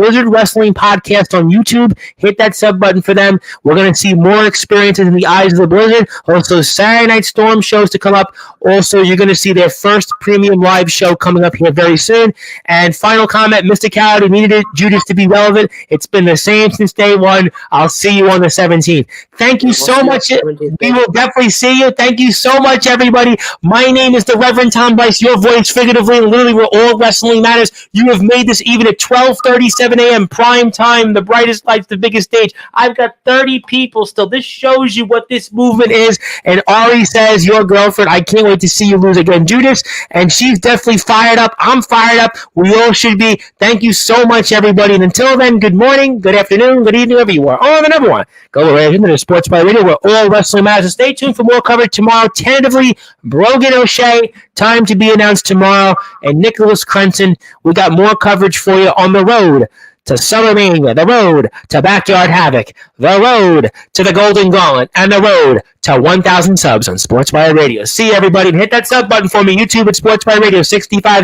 Podcast on YouTube. Hit that sub button for them. We're going to see more experiences in the eyes of the Blizzard. Also, Saturday Night Storm shows to come up. Also, you're going to see their first premium live show coming up here very soon. And final comment, Mysticality needed Judas to be relevant. It's been the same since day one. I'll see you on the 17th. Thank you so much. We will definitely see you. Thank you so much, everybody. My name is the Reverend Tom Bice, your voice figuratively and literally where all wrestling matters. You have made this even at 12:37 a.m. prime time, the brightest lights, the biggest stage. I've got 30 people still. This shows you what this movement is. And Ari says, your girlfriend, I can't wait to see you lose again, Judas. And she's definitely fired up. I'm fired up. We all should be. Thank you so much, everybody. And until then, good morning, good afternoon, good evening, wherever you are. Oh, and everyone, go right into the Sportswire Radio where all wrestling matters. Stay tuned for more coverage tomorrow. Tentatively, Brogan O'Shea, time to be announced tomorrow, and Nicholas Crenson. We got more coverage for you on the road to SummerMania, the road to Backyard Havoc, the road to the Golden Gauntlet, and the road to 1,000 subs on Sportswire Radio. See everybody, and hit that sub button for me. YouTube at Sportswire Radio 65.